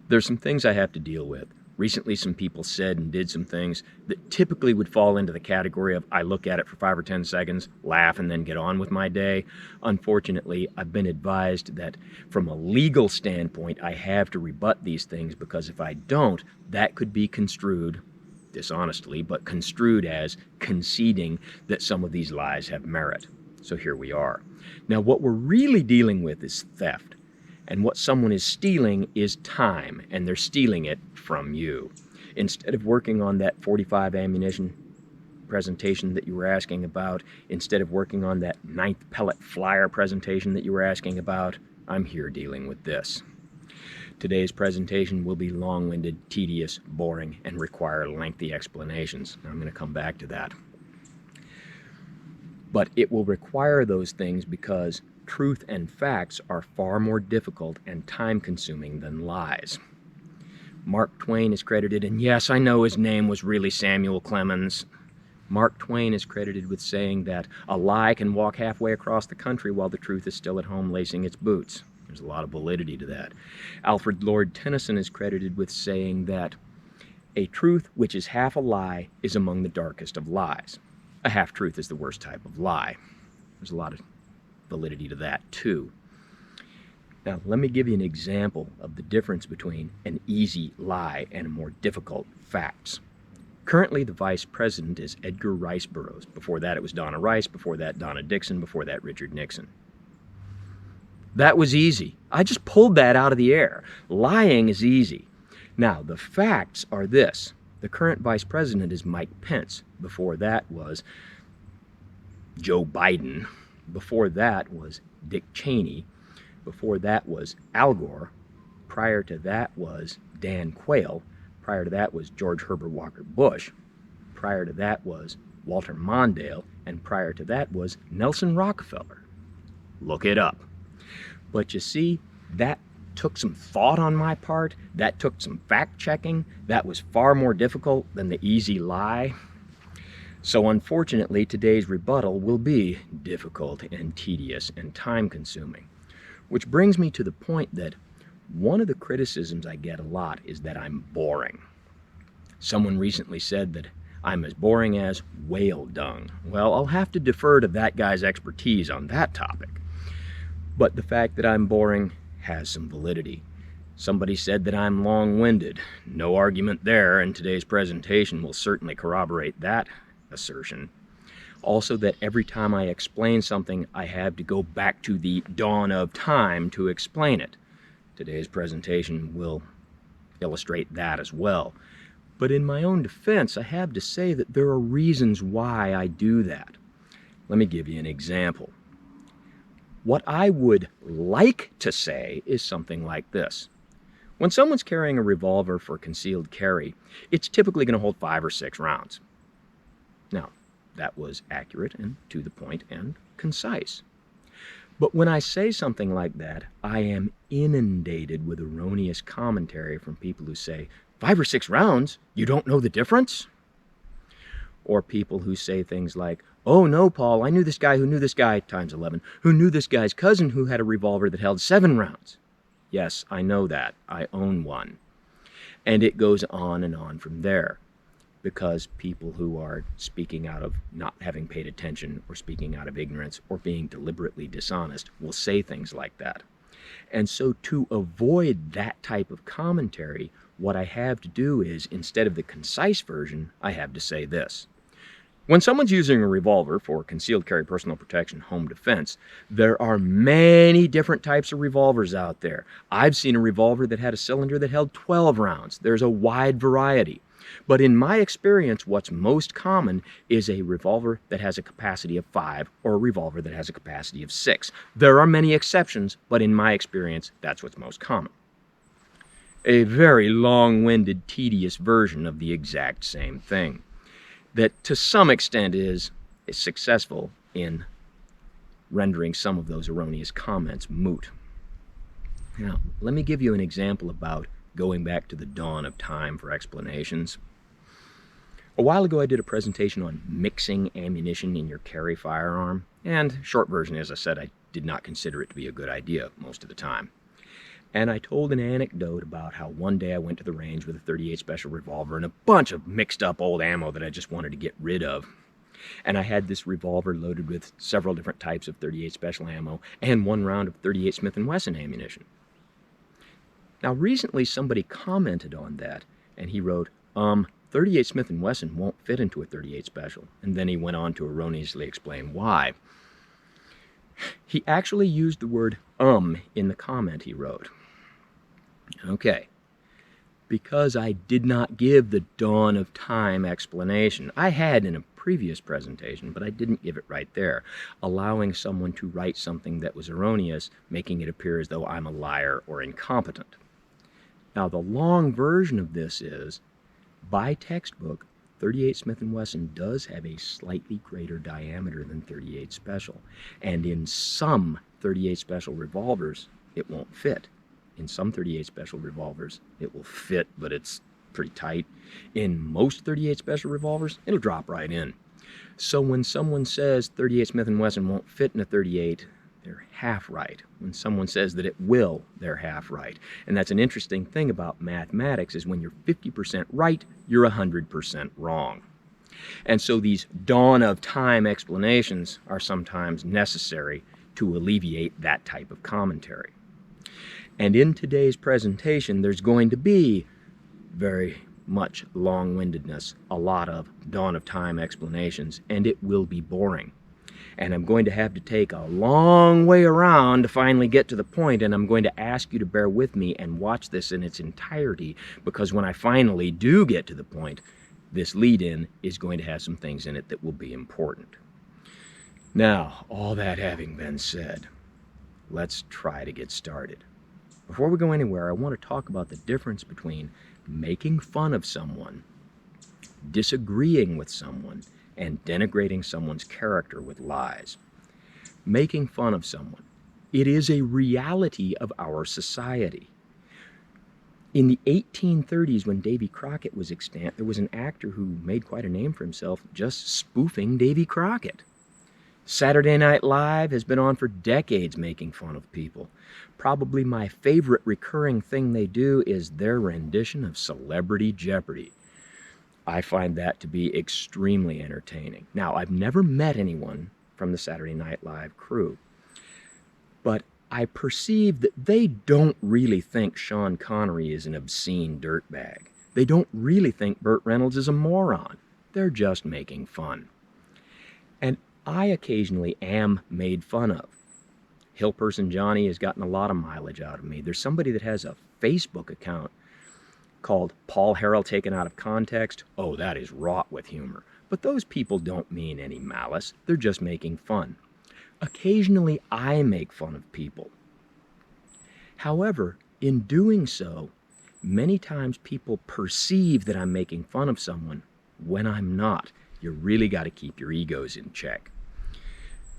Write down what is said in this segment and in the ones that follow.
There's some things I have to deal with. Recently, some people said and did some things that typically would fall into the category of I look at it for 5 or 10 seconds, laugh, and then get on with my day. Unfortunately, I've been advised that from a legal standpoint, I have to rebut these things, because if I don't, that could be construed, dishonestly, but construed as conceding that some of these lies have merit. So here we are. Now, what we're really dealing with is theft. And what someone is stealing is time, and they're stealing it from you. Instead of working on that 45 ammunition presentation that you were asking about, instead of working on that 9th pellet flyer presentation that you were asking about, I'm here dealing with this. Today's presentation will be long-winded, tedious, boring, and require lengthy explanations. I'm going to come back to that. But it will require those things because truth and facts are far more difficult and time-consuming than lies. Mark Twain is credited, and yes, I know his name was really Samuel Clemens. Mark Twain is credited with saying that a lie can walk halfway across the country while the truth is still at home lacing its boots. There's a lot of validity to that. Alfred Lord Tennyson is credited with saying that a truth which is half a lie is among the darkest of lies. A half-truth is the worst type of lie. There's a lot of validity to that too. Now, let me give you an example of the difference between an easy lie and a more difficult facts. Currently, the vice president is Edgar Rice Burroughs. Before that, it was Donna Rice. Before that, Donna Dixon. Before that, Richard Nixon. That was easy. I just pulled that out of the air. Lying is easy. Now, the facts are this. The current vice president is Mike Pence. Before that was Joe Biden. Before that was Dick Cheney. Before that was Al Gore. Prior to that was Dan Quayle. Prior to that was George Herbert Walker Bush. Prior to that was Walter Mondale. And prior to that was Nelson Rockefeller. Look it up. But you see, that took some thought on my part. That took some fact-checking. That was far more difficult than the easy lie. So unfortunately, today's rebuttal will be difficult and tedious and time-consuming. Which brings me to the point that one of the criticisms I get a lot is that I'm boring. Someone recently said that I'm as boring as whale dung. Well, I'll have to defer to that guy's expertise on that topic. But the fact that I'm boring has some validity. Somebody said that I'm long-winded. No argument there, and today's presentation will certainly corroborate that assertion. Also, that every time I explain something, I have to go back to the dawn of time to explain it. Today's presentation will illustrate that as well. But in my own defense, I have to say that there are reasons why I do that. Let me give you an example. What I would like to say is something like this. When someone's carrying a revolver for concealed carry, it's typically going to hold 5 or 6 rounds. Now, that was accurate and to the point and concise. But when I say something like that, I am inundated with erroneous commentary from people who say, 5 or 6 rounds? You don't know the difference? Or people who say things like, oh no, Paul, I knew this guy who knew this guy, times 11, who knew this guy's cousin who had a revolver that held 7 rounds. Yes, I know that. I own one. And it goes on and on from there. Because people who are speaking out of not having paid attention or speaking out of ignorance or being deliberately dishonest will say things like that. And so to avoid that type of commentary, what I have to do is, instead of the concise version, I have to say this. When someone's using a revolver for concealed carry, personal protection, home defense, there are many different types of revolvers out there. I've seen a revolver that had a cylinder that held 12 rounds. There's a wide variety. But in my experience, what's most common is a revolver that has a capacity of 5 or a revolver that has a capacity of 6. There are many exceptions, but in my experience, that's what's most common. A very long-winded, tedious version of the exact same thing that to some extent is successful in rendering some of those erroneous comments moot. Now, let me give you an example about going back to the dawn of time for explanations. A while ago I did a presentation on mixing ammunition in your carry firearm, and short version, as I said, I did not consider it to be a good idea most of the time. And I told an anecdote about how one day I went to the range with a .38 Special revolver and a bunch of mixed up old ammo that I just wanted to get rid of. And I had this revolver loaded with several different types of .38 Special ammo and one round of .38 Smith & Wesson ammunition. Now recently somebody commented on that and he wrote, .38 Smith & Wesson won't fit into a .38 Special. And then he went on to erroneously explain why. He actually used the word in the comment he wrote. Okay, because I did not give the dawn of time explanation. I had in a previous presentation, but I didn't give it right there, allowing someone to write something that was erroneous, making it appear as though I'm a liar or incompetent. Now the long version of this is, by textbook, .38 Smith & Wesson does have a slightly greater diameter than .38 Special, and in some .38 Special revolvers, it won't fit. In some .38 Special revolvers, it will fit, but it's pretty tight. In most .38 Special revolvers, it'll drop right in. So when someone says .38 Smith & Wesson won't fit in a .38, they're half right. When someone says that it will, they're half right. And that's an interesting thing about mathematics, is when you're 50% right, you're 100% wrong. And so these dawn of time explanations are sometimes necessary to alleviate that type of commentary. And in today's presentation, there's going to be very much long-windedness, a lot of dawn of time explanations, and it will be boring. And I'm going to have to take a long way around to finally get to the point, and I'm going to ask you to bear with me and watch this in its entirety, because when I finally do get to the point, this lead-in is going to have some things in it that will be important. Now, all that having been said, let's try to get started. Before we go anywhere, I want to talk about the difference between making fun of someone, disagreeing with someone, and denigrating someone's character with lies. Making fun of someone. It is a reality of our society. In the 1830s, when Davy Crockett was extant, there was an actor who made quite a name for himself just spoofing Davy Crockett. Saturday Night Live has been on for decades making fun of people. Probably my favorite recurring thing they do is their rendition of Celebrity Jeopardy. I find that to be extremely entertaining. Now, I've never met anyone from the Saturday Night Live crew, but I perceive that they don't really think Sean Connery is an obscene dirtbag. They don't really think Burt Reynolds is a moron. They're just making fun. And I occasionally am made fun of. Hill Person Johnny has gotten a lot of mileage out of me. There's somebody that has a Facebook account called Paul Harrell Taken Out of Context. Oh, that is wrought with humor. But those people don't mean any malice. They're just making fun. Occasionally, I make fun of people. However, in doing so, many times people perceive that I'm making fun of someone when I'm not. You really got to keep your egos in check.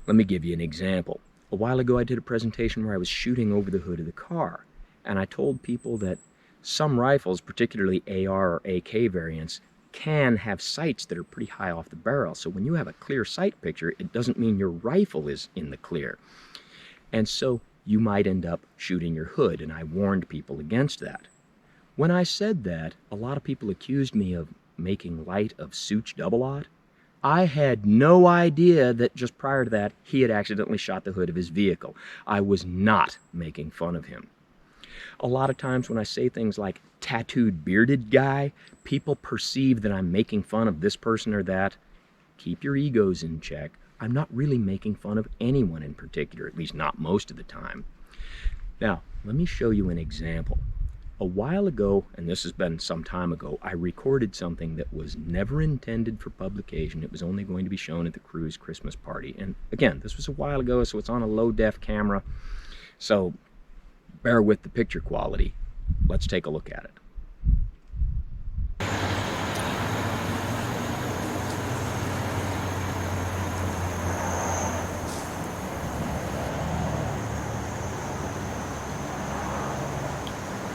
Let me give you an example. A while ago, I did a presentation where I was shooting over the hood of the car, and I told people that some rifles, particularly AR or AK variants, can have sights that are pretty high off the barrel. So when you have a clear sight picture, it doesn't mean your rifle is in the clear. And so you might end up shooting your hood, and I warned people against that. When I said that, a lot of people accused me of making light of Such Double-Aught. I had no idea that just prior to that, he had accidentally shot the hood of his vehicle. I was not making fun of him. A lot of times when I say things like tattooed bearded guy, people perceive that I'm making fun of this person or that. Keep your egos in check. I'm not really making fun of anyone in particular, at least not most of the time. Now, let me show you an example. A while ago, and this has been some time ago, I recorded something that was never intended for publication. It was only going to be shown at the crew's Christmas party. And again, this was a while ago, so it's on a low-def camera. So bear with the picture quality. Let's take a look at it.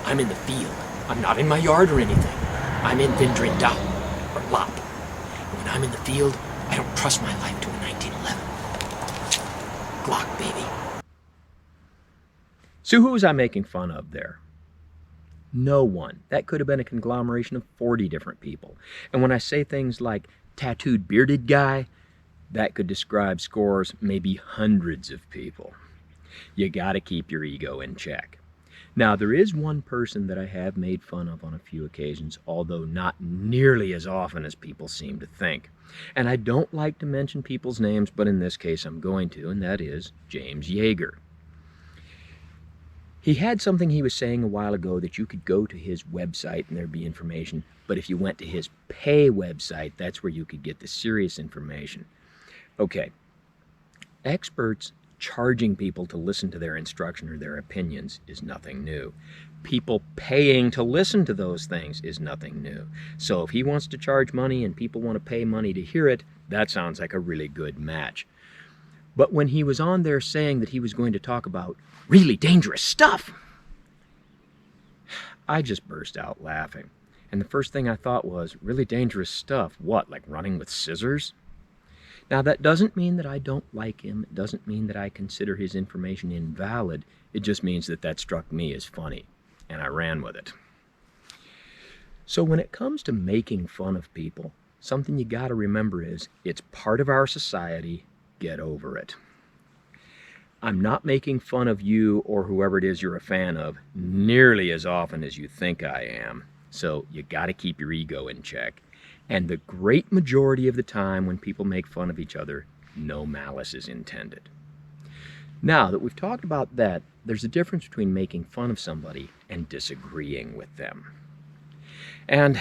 I'm in the field. I'm not in my yard or anything. I'm in Vindrindal, or Lop. When I'm in the field, I don't trust my life to a 1911. Glock, baby. So who was I making fun of there? No one. That could have been a conglomeration of 40 different people. And when I say things like tattooed bearded guy, that could describe scores, maybe hundreds of people. You gotta keep your ego in check. Now, there is one person that I have made fun of on a few occasions, although not nearly as often as people seem to think. And I don't like to mention people's names, but in this case I'm going to, and that is James Yeager. He had something he was saying a while ago that you could go to his website and there'd be information, but if you went to his pay website, that's where you could get the serious information. Okay, experts charging people to listen to their instruction or their opinions is nothing new. People paying to listen to those things is nothing new. So if he wants to charge money and people want to pay money to hear it, that sounds like a really good match. But when he was on there saying that he was going to talk about really dangerous stuff, I just burst out laughing. And the first thing I thought was, really dangerous stuff? What, like running with scissors? Now, that doesn't mean that I don't like him. It doesn't mean that I consider his information invalid. It just means that that struck me as funny, and I ran with it. So when it comes to making fun of people, something you got to remember is it's part of our society. Get over it. I'm not making fun of you or whoever it is you're a fan of nearly as often as you think I am. So you got to keep your ego in check. And the great majority of the time when people make fun of each other, no malice is intended. Now that we've talked about that, there's a difference between making fun of somebody and disagreeing with them. And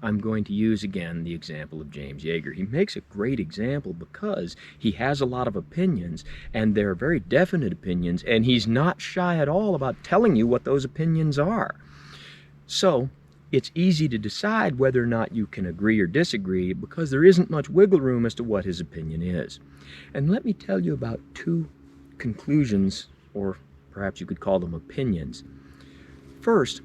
I'm going to use again the example of James Yeager. He makes a great example because he has a lot of opinions, and they're very definite opinions, and he's not shy at all about telling you what those opinions are. So it's easy to decide whether or not you can agree or disagree because there isn't much wiggle room as to what his opinion is. And let me tell you about two conclusions, or perhaps you could call them opinions. First,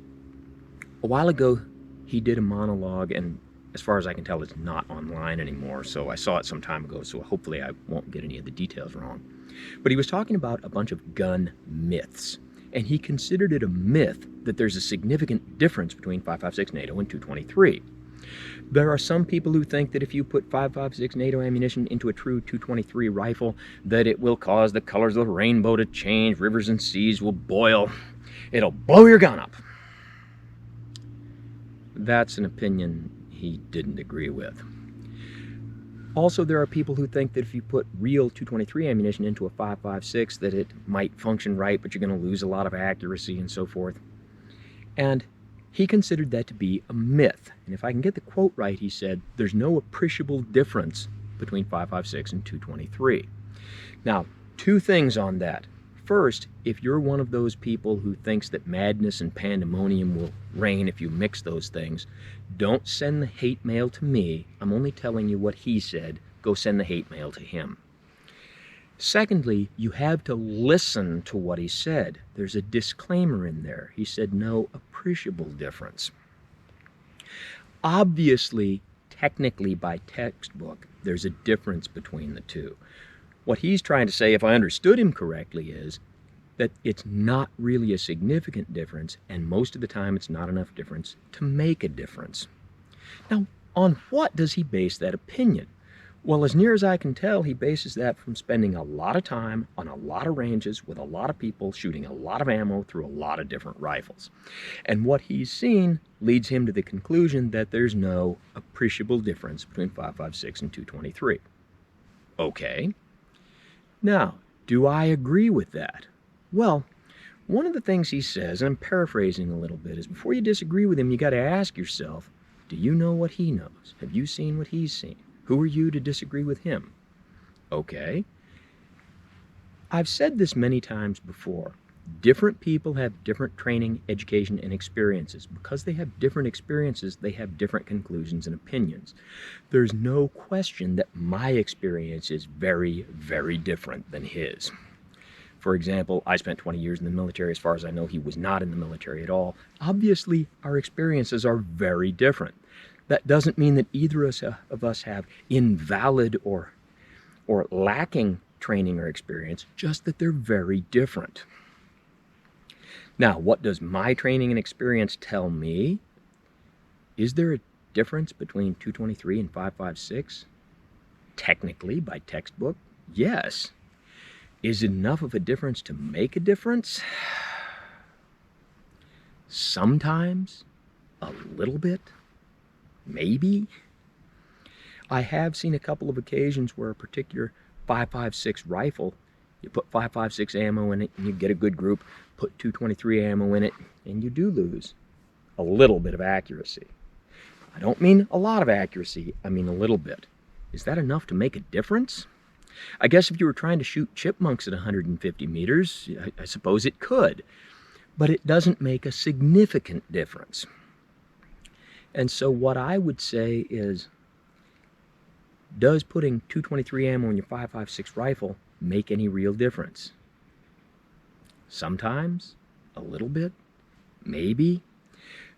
a while ago, he did a monologue, and as far as I can tell, it's not online anymore, so I saw it some time ago, so hopefully I won't get any of the details wrong. But he was talking about a bunch of gun myths, and he considered it a myth that there's a significant difference between 5.56 NATO and 223. There are some people who think that if you put 5.56 NATO ammunition into a true 223 rifle, that it will cause the colors of the rainbow to change, rivers and seas will boil, it'll blow your gun up. That's an opinion he didn't agree with. Also, there are people who think that if you put real 223 ammunition into a 5.56 that it might function right, but you're going to lose a lot of accuracy and so forth. And he considered that to be a myth. And if I can get the quote right, he said, there's no appreciable difference between 5.56 and 223. Now, two things on that. First, if you're one of those people who thinks that madness and pandemonium will reign if you mix those things, don't send the hate mail to me. I'm only telling you what he said. Go send the hate mail to him. Secondly, you have to listen to what he said. There's a disclaimer in there. He said no appreciable difference. Obviously, technically by textbook, there's a difference between the two. What he's trying to say, if I understood him correctly, is that it's not really a significant difference, and most of the time it's not enough difference to make a difference. Now, on what does he base that opinion? Well, as near as I can tell, he bases that from spending a lot of time on a lot of ranges with a lot of people shooting a lot of ammo through a lot of different rifles. And what he's seen leads him to the conclusion that there's no appreciable difference between 5.56 and 223. Okay. Now, do I agree with that? Well, one of the things he says, and I'm paraphrasing a little bit, is before you disagree with him, you got to ask yourself, do you know what he knows? Have you seen what he's seen? Who are you to disagree with him? Okay. I've said this many times before. Different people have different training, education, and experiences. Because they have different experiences, they have different conclusions and opinions. There's no question that my experience is very, very different than his. For example, I spent 20 years in the military. As far as I know, he was not in the military at all. Obviously, our experiences are very different. That doesn't mean that either of us have invalid or lacking training or experience, just that they're very different. Now, what does my training and experience tell me? Is there a difference between 223 and 556? Technically, by textbook, yes. Is it enough of a difference to make a difference? Sometimes, a little bit, maybe. I have seen a couple of occasions where a particular 5.56 rifle, you put 5.56 ammo in it and you get a good group, put 223 ammo in it and you do lose a little bit of accuracy. I don't mean a lot of accuracy, I mean a little bit. Is that enough to make a difference? I guess if you were trying to shoot chipmunks at 150 meters, I suppose it could, but it doesn't make a significant difference. And so what I would say is, does putting 223 ammo in your 5.56 rifle make any real difference? Sometimes, a little bit, maybe.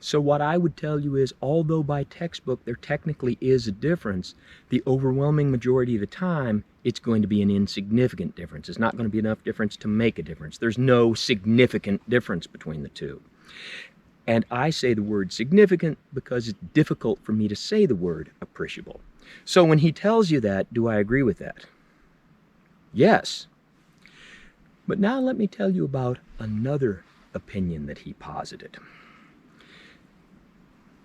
So what I would tell you is, although by textbook there technically is a difference, the overwhelming majority of the time it's going to be an insignificant difference. It's not going to be enough difference to make a difference. There's no significant difference between the two. And I say the word significant because it's difficult for me to say the word appreciable. So when he tells you that, do I agree with that? Yes. But now let me tell you about another opinion that he posited.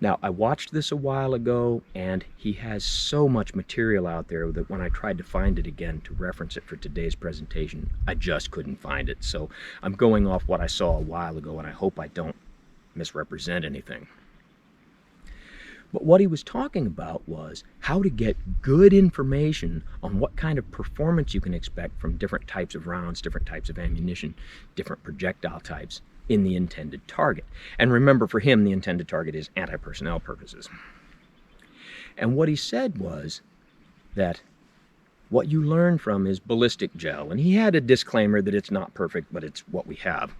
Now, I watched this a while ago, and he has so much material out there that when I tried to find it again to reference it for today's presentation, I just couldn't find it. So I'm going off what I saw a while ago, and I hope I don't misrepresent anything. But what he was talking about was how to get good information on what kind of performance you can expect from different types of rounds, different types of ammunition, different projectile types in the intended target. And remember, for him, the intended target is anti-personnel purposes. And what he said was that what you learn from is ballistic gel. And he had a disclaimer that it's not perfect, but it's what we have.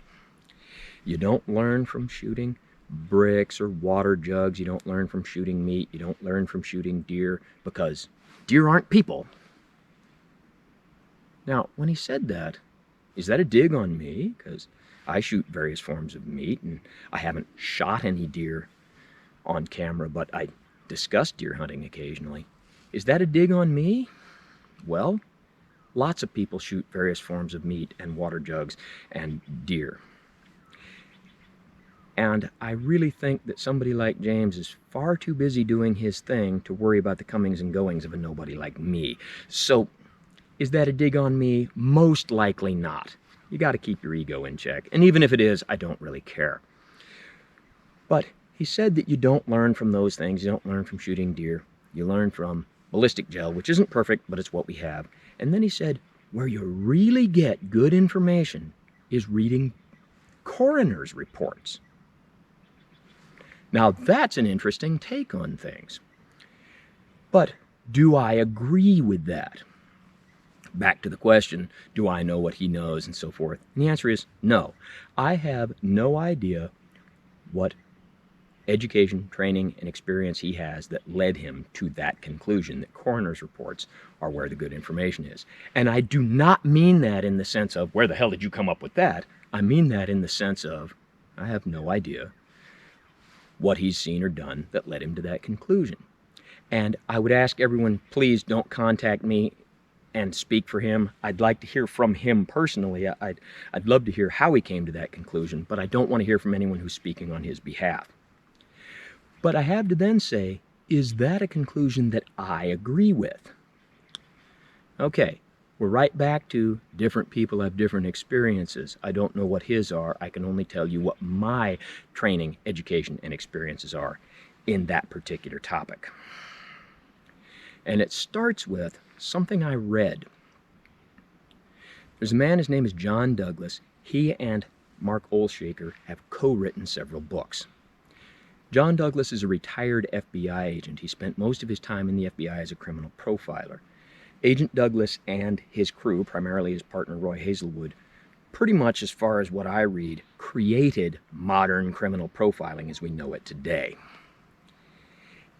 You don't learn from shooting bricks or water jugs. You don't learn from shooting meat. You don't learn from shooting deer, because deer aren't people. Now, when he said that, is that a dig on me? Because I shoot various forms of meat, and I haven't shot any deer on camera, but I discuss deer hunting occasionally. Is that a dig on me? Well, lots of people shoot various forms of meat and water jugs and deer. And I really think that somebody like James is far too busy doing his thing to worry about the comings and goings of a nobody like me. So, is that a dig on me? Most likely not. You got to keep your ego in check. And even if it is, I don't really care. But he said that you don't learn from those things. You don't learn from shooting deer. You learn from ballistic gel, which isn't perfect, but it's what we have. And then he said, where you really get good information is reading coroner's reports. Now, that's an interesting take on things. But do I agree with that? Back to the question, do I know what he knows and so forth? And the answer is no. I have no idea what education, training, and experience he has that led him to that conclusion, that coroner's reports are where the good information is. And I do not mean that in the sense of, where the hell did you come up with that? I mean that in the sense of, I have no idea what he's seen or done that led him to that conclusion. And I would ask everyone, please don't contact me and speak for him. I'd like to hear from him personally. I'd love to hear how he came to that conclusion, but I don't want to hear from anyone who's speaking on his behalf. But I have to then say, is that a conclusion that I agree with? Okay, we're right back to different people have different experiences. I don't know what his are. I can only tell you what my training, education, and experiences are in that particular topic. And it starts with something I read. There's a man, his name is John Douglas. He and Mark Olshaker have co-written several books. John Douglas is a retired FBI agent. He spent most of his time in the FBI as a criminal profiler. Agent Douglas and his crew, primarily his partner Roy Hazelwood, pretty much, as far as what I read, created modern criminal profiling as we know it today.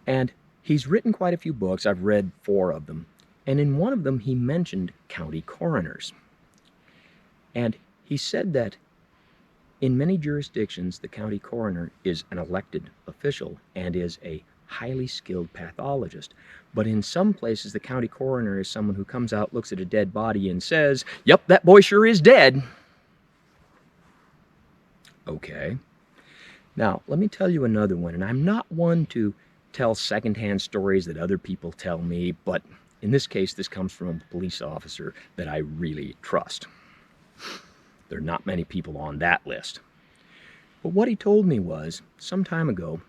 And he's written quite a few books. I've read 4 of them. And in one of them, he mentioned county coroners. And he said that In many jurisdictions, the county coroner is an elected official and is a highly skilled pathologist. But in some places, the county coroner is someone who comes out, looks at a dead body, and says, "Yep, that boy sure is dead." Okay. Now, let me tell you another one, and I'm not one to tell secondhand stories that other people tell me, but in this case, this comes from a police officer that I really trust. There are not many people on that list. But what he told me was, some time ago,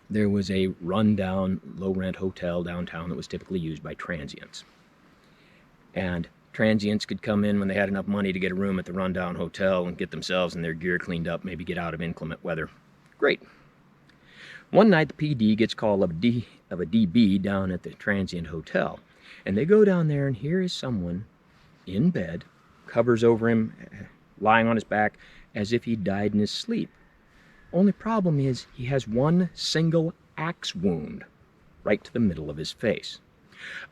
there was a rundown, low-rent hotel downtown that was typically used by transients. And transients could come in when they had enough money to get a room at the rundown hotel and get themselves and their gear cleaned up, maybe get out of inclement weather. Great. One night, the PD gets call of a DB down at the transient hotel. And they go down there, and here is someone in bed, covers over him, lying on his back, as if he died in his sleep. Only problem is he has one single axe wound right to the middle of his face.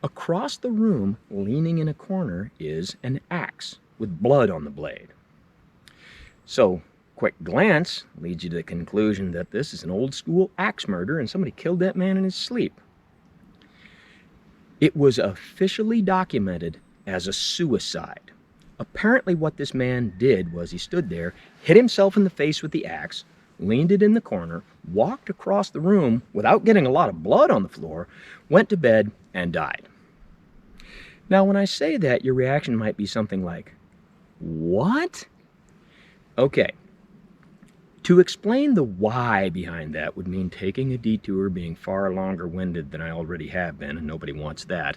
Across the room, leaning in a corner, is an axe with blood on the blade. So, quick glance leads you to the conclusion that this is an old-school axe murder and somebody killed that man in his sleep. It was officially documented as a suicide. Apparently what this man did was he stood there, hit himself in the face with the axe, leaned it in the corner, walked across the room without getting a lot of blood on the floor, went to bed, and died. Now, when I say that, your reaction might be something like, "What?" Okay. To explain the why behind that would mean taking a detour, being far longer-winded than I already have been, and nobody wants that,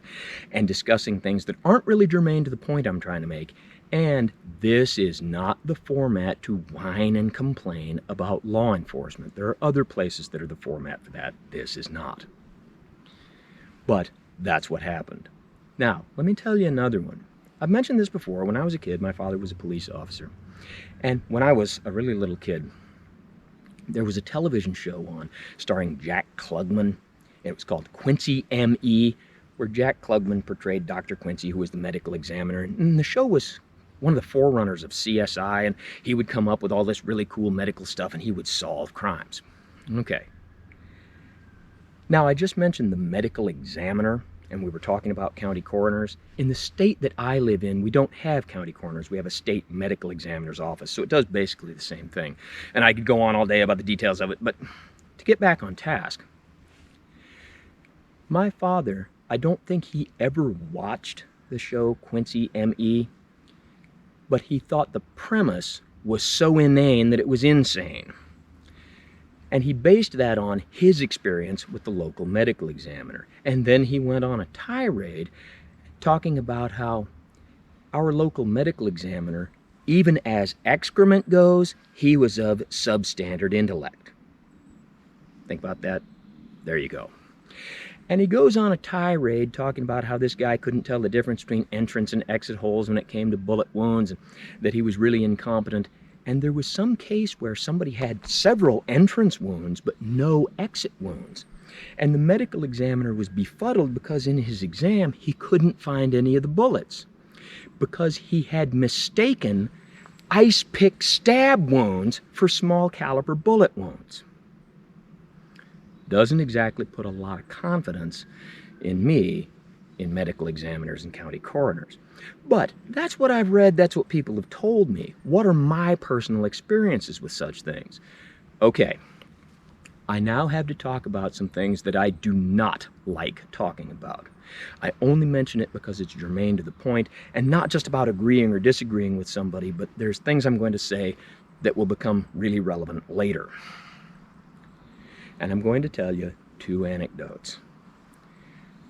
and discussing things that aren't really germane to the point I'm trying to make. And this is not the format to whine and complain about law enforcement. There are other places that are the format for that. This is not. But that's what happened. Now, let me tell you another one. I've mentioned this before. When I was a kid, my father was a police officer. And when I was a really little kid, there was a television show on starring Jack Klugman. It was called Quincy M.E., where Jack Klugman portrayed Dr. Quincy, who was the medical examiner. And the show was one of the forerunners of CSI, and he would come up with all this really cool medical stuff, and he would solve crimes. Okay. Now, I just mentioned the medical examiner, and we were talking about county coroners. In the state that I live in, we don't have county coroners. We have a state medical examiner's office, so it does basically the same thing. And I could go on all day about the details of it, but to get back on task, my father, I don't think he ever watched the show Quincy M.E., but he thought the premise was so inane that it was insane. And he based that on his experience with the local medical examiner. And then he went on a tirade talking about how our local medical examiner, even as excrement goes, he was of substandard intellect. Think about that. There you go. And he goes on a tirade talking about how this guy couldn't tell the difference between entrance and exit holes when it came to bullet wounds, and that he was really incompetent. And there was some case where somebody had several entrance wounds but no exit wounds. And the medical examiner was befuddled because in his exam he couldn't find any of the bullets, because he had mistaken ice pick stab wounds for small caliber bullet wounds. Doesn't exactly put a lot of confidence in me, in medical examiners and county coroners. But that's what I've read, that's what people have told me. What are my personal experiences with such things? Okay, I now have to talk about some things that I do not like talking about. I only mention it because it's germane to the point, and not just about agreeing or disagreeing with somebody, but there's things I'm going to say that will become really relevant later. And I'm going to tell you 2 anecdotes.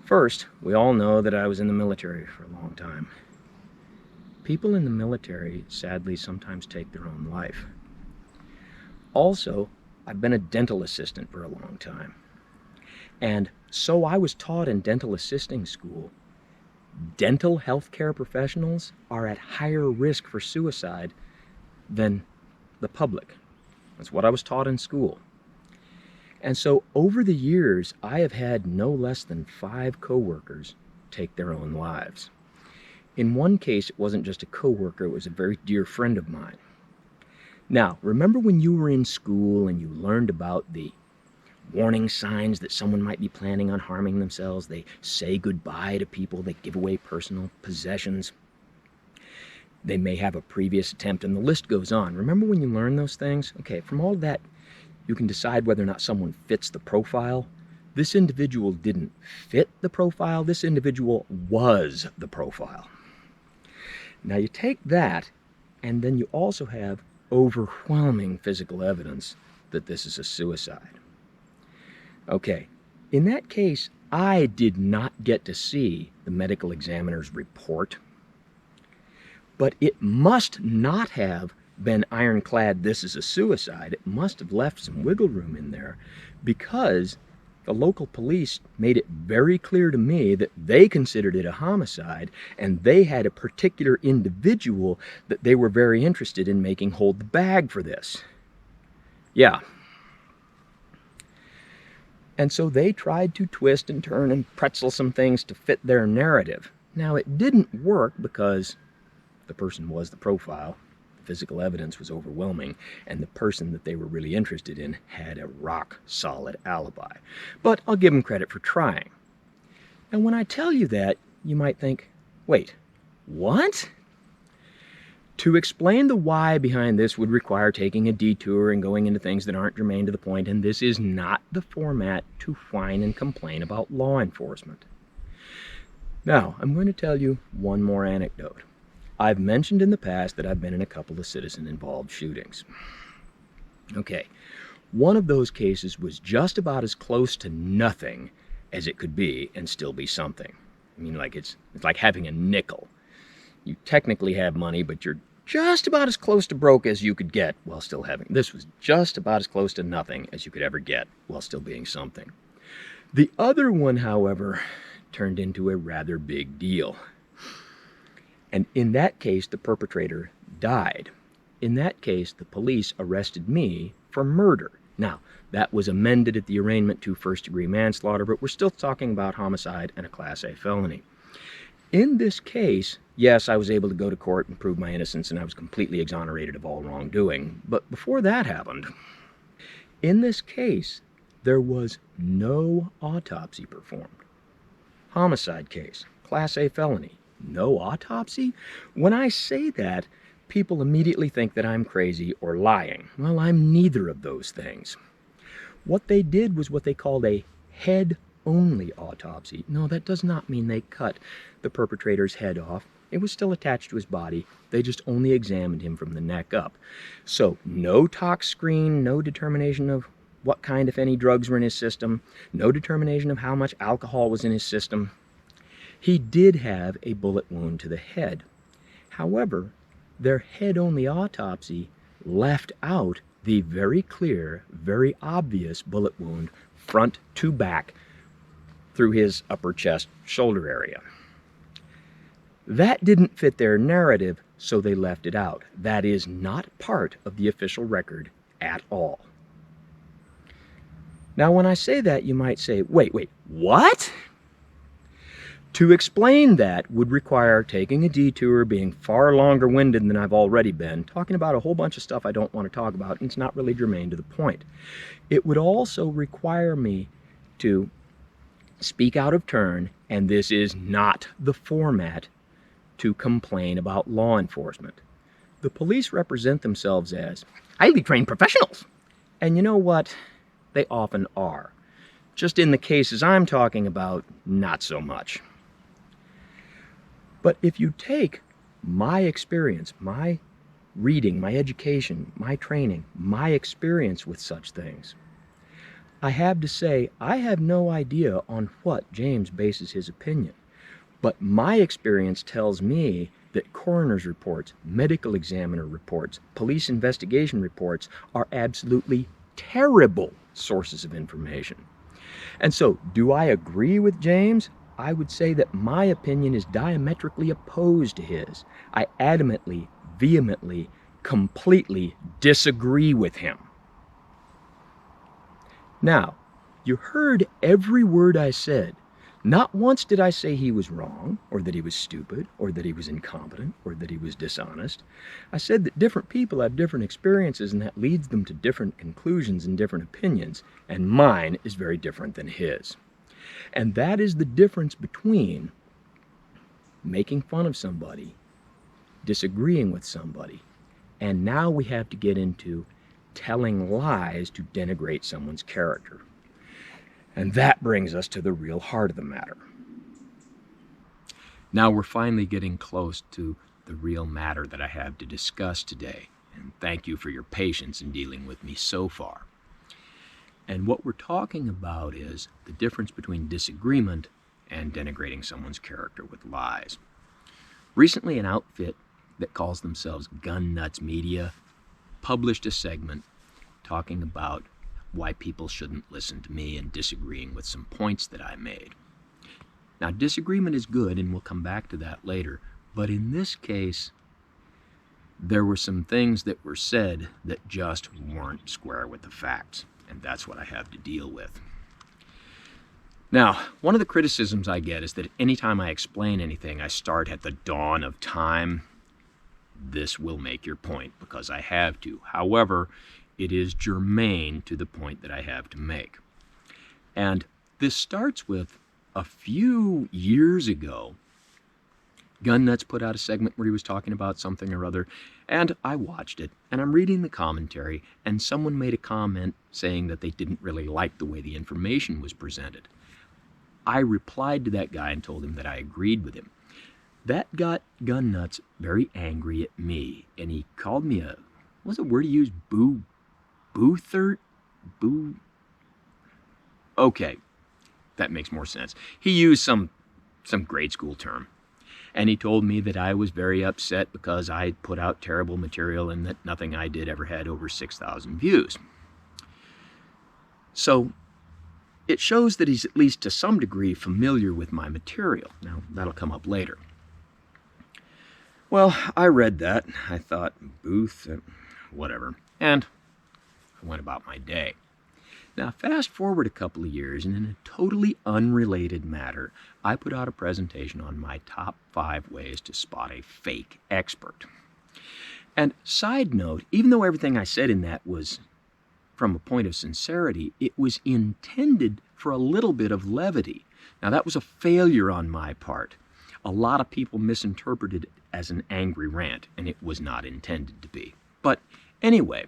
First, we all know that I was in the military for a long time. People in the military, sadly, sometimes take their own life. Also, I've been a dental assistant for a long time. And so I was taught in dental assisting school, dental healthcare professionals are at higher risk for suicide than the public. That's what I was taught in school. And so over the years, I have had no less than 5 coworkers take their own lives. In one case, it wasn't just a coworker, it was a very dear friend of mine. Now, remember when you were in school and you learned about the warning signs that someone might be planning on harming themselves? They say goodbye to people, they give away personal possessions, they may have a previous attempt, and the list goes on. Remember when you learned those things? Okay, from all that, you can decide whether or not someone fits the profile. This individual didn't fit the profile, this individual was the profile. Now you take that, and then you also have overwhelming physical evidence that this is a suicide. Okay, in that case, I did not get to see the medical examiner's report, but it must not have been ironclad, this is a suicide. It must have left some wiggle room in there, because the local police made it very clear to me that they considered it a homicide, and they had a particular individual that they were very interested in making hold the bag for this. Yeah. And so they tried to twist and turn and pretzel some things to fit their narrative. Now, it didn't work because the person was the profile, the physical evidence was overwhelming, and the person that they were really interested in had a rock-solid alibi. But I'll give them credit for trying. And when I tell you that, you might think, wait, what? To explain the why behind this would require taking a detour and going into things that aren't germane to the point, and this is not the format to whine and complain about law enforcement. Now, I'm going to tell you one more anecdote. I've mentioned in the past that I've been in a couple of citizen-involved shootings. Okay, one of those cases was just about as close to nothing as it could be and still be something. I mean, like it's like having a nickel. You technically have money, but you're just about as close to broke as you could get while still having. This was just about as close to nothing as you could ever get while still being something. The other one, however, turned into a rather big deal. And in that case, the perpetrator died. In that case, the police arrested me for murder. Now, that was amended at the arraignment to first-degree manslaughter, but we're still talking about homicide and a Class A felony. In this case, yes, I was able to go to court and prove my innocence, and I was completely exonerated of all wrongdoing. But before that happened, in this case, there was no autopsy performed. Homicide case, Class A felony. No autopsy? When I say that, people immediately think that I'm crazy or lying. Well, I'm neither of those things. What they did was what they called a head-only autopsy. No, that does not mean they cut the perpetrator's head off. It was still attached to his body. They just only examined him from the neck up. So, no tox screen, no determination of what kind, if any, drugs were in his system, no determination of how much alcohol was in his system. He did have a bullet wound to the head. However, their head-only autopsy left out the very clear, very obvious bullet wound front to back through his upper chest shoulder area. That didn't fit their narrative, so they left it out. That is not part of the official record at all. Now, when I say that, you might say, wait, what? To explain that would require taking a detour, being far longer-winded than I've already been, talking about a whole bunch of stuff I don't want to talk about, and it's not really germane to the point. It would also require me to speak out of turn, and this is not the format to complain about law enforcement. The police represent themselves as highly trained professionals. And you know what? They often are. Just in the cases I'm talking about, not so much. But if you take my experience, my reading, my education, my training, my experience with such things, I have to say I have no idea on what James bases his opinion. But my experience tells me that coroner's reports, medical examiner reports, police investigation reports are absolutely terrible sources of information. And so, do I agree with James? I would say that my opinion is diametrically opposed to his. I adamantly, vehemently, completely disagree with him. Now, you heard every word I said. Not once did I say he was wrong, or that he was stupid, or that he was incompetent, or that he was dishonest. I said that different people have different experiences, and that leads them to different conclusions and different opinions, and mine is very different than his. And that is the difference between making fun of somebody, disagreeing with somebody, and now we have to get into telling lies to denigrate someone's character. And that brings us to the real heart of the matter. Now we're finally getting close to the real matter that I have to discuss today. And thank you for your patience in dealing with me so far. And what we're talking about is the difference between disagreement and denigrating someone's character with lies. Recently, an outfit that calls themselves Gun Nuts Media published a segment talking about why people shouldn't listen to me and disagreeing with some points that I made. Now, disagreement is good, and we'll come back to that later, but in this case, there were some things that were said that just weren't square with the facts, and that's what I have to deal with. Now, one of the criticisms I get is that anytime I explain anything, I start at the dawn of time. This will make your point, because I have to. However, it is germane to the point that I have to make. And this starts with a few years ago. Gun Nuts put out a segment where he was talking about something or other, and I watched it, and I'm reading the commentary, and someone made a comment saying that they didn't really like the way the information was presented. I replied to that guy and told him that I agreed with him. That got Gun Nuts very angry at me, and he called me a, what's the word he used? Okay, that makes more sense. He used some grade school term. And he told me that I was very upset because I put out terrible material and that nothing I did ever had over 6,000 views. So it shows that he's at least to some degree familiar with my material. Now, that'll come up later. Well, I read that. I thought, whatever. And I went about my day. Now, fast forward a couple of years, and in a totally unrelated matter, I put out a presentation on my top 5 ways to spot a fake expert. And side note, even though everything I said in that was from a point of sincerity, it was intended for a little bit of levity. Now, that was a failure on my part. A lot of people misinterpreted it as an angry rant, and it was not intended to be. But anyway,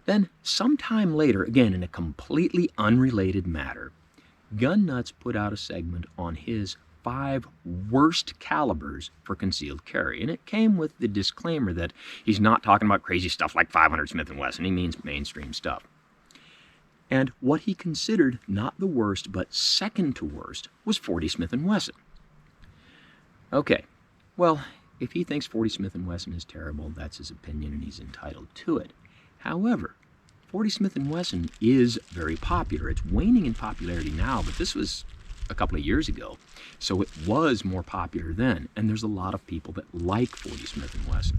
then sometime later, again in a completely unrelated matter, Gun Nuts put out a segment on his 5 worst calibers for concealed carry. And it came with the disclaimer that he's not talking about crazy stuff like 500 Smith & Wesson. He means mainstream stuff. And what he considered not the worst, but second to worst, was 40 Smith & Wesson. Okay, well, if he thinks 40 Smith & Wesson is terrible, that's his opinion and he's entitled to it. However, 40 Smith & Wesson is very popular. It's waning in popularity now, but this was a couple of years ago, so it was more popular then, and there's a lot of people that like 40 Smith & Wesson.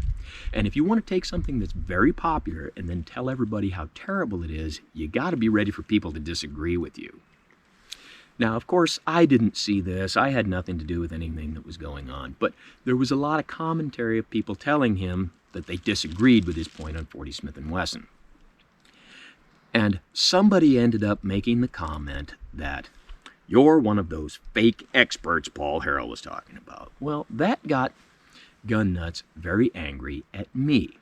And if you want to take something that's very popular and then tell everybody how terrible it is, you got to be ready for people to disagree with you. Now, of course, I didn't see this. I had nothing to do with anything that was going on, but there was a lot of commentary of people telling him that they disagreed with his point on 40 Smith & Wesson. And somebody ended up making the comment that you're one of those fake experts Paul Harrell was talking about. Well, that got Gun Nuts very angry at me.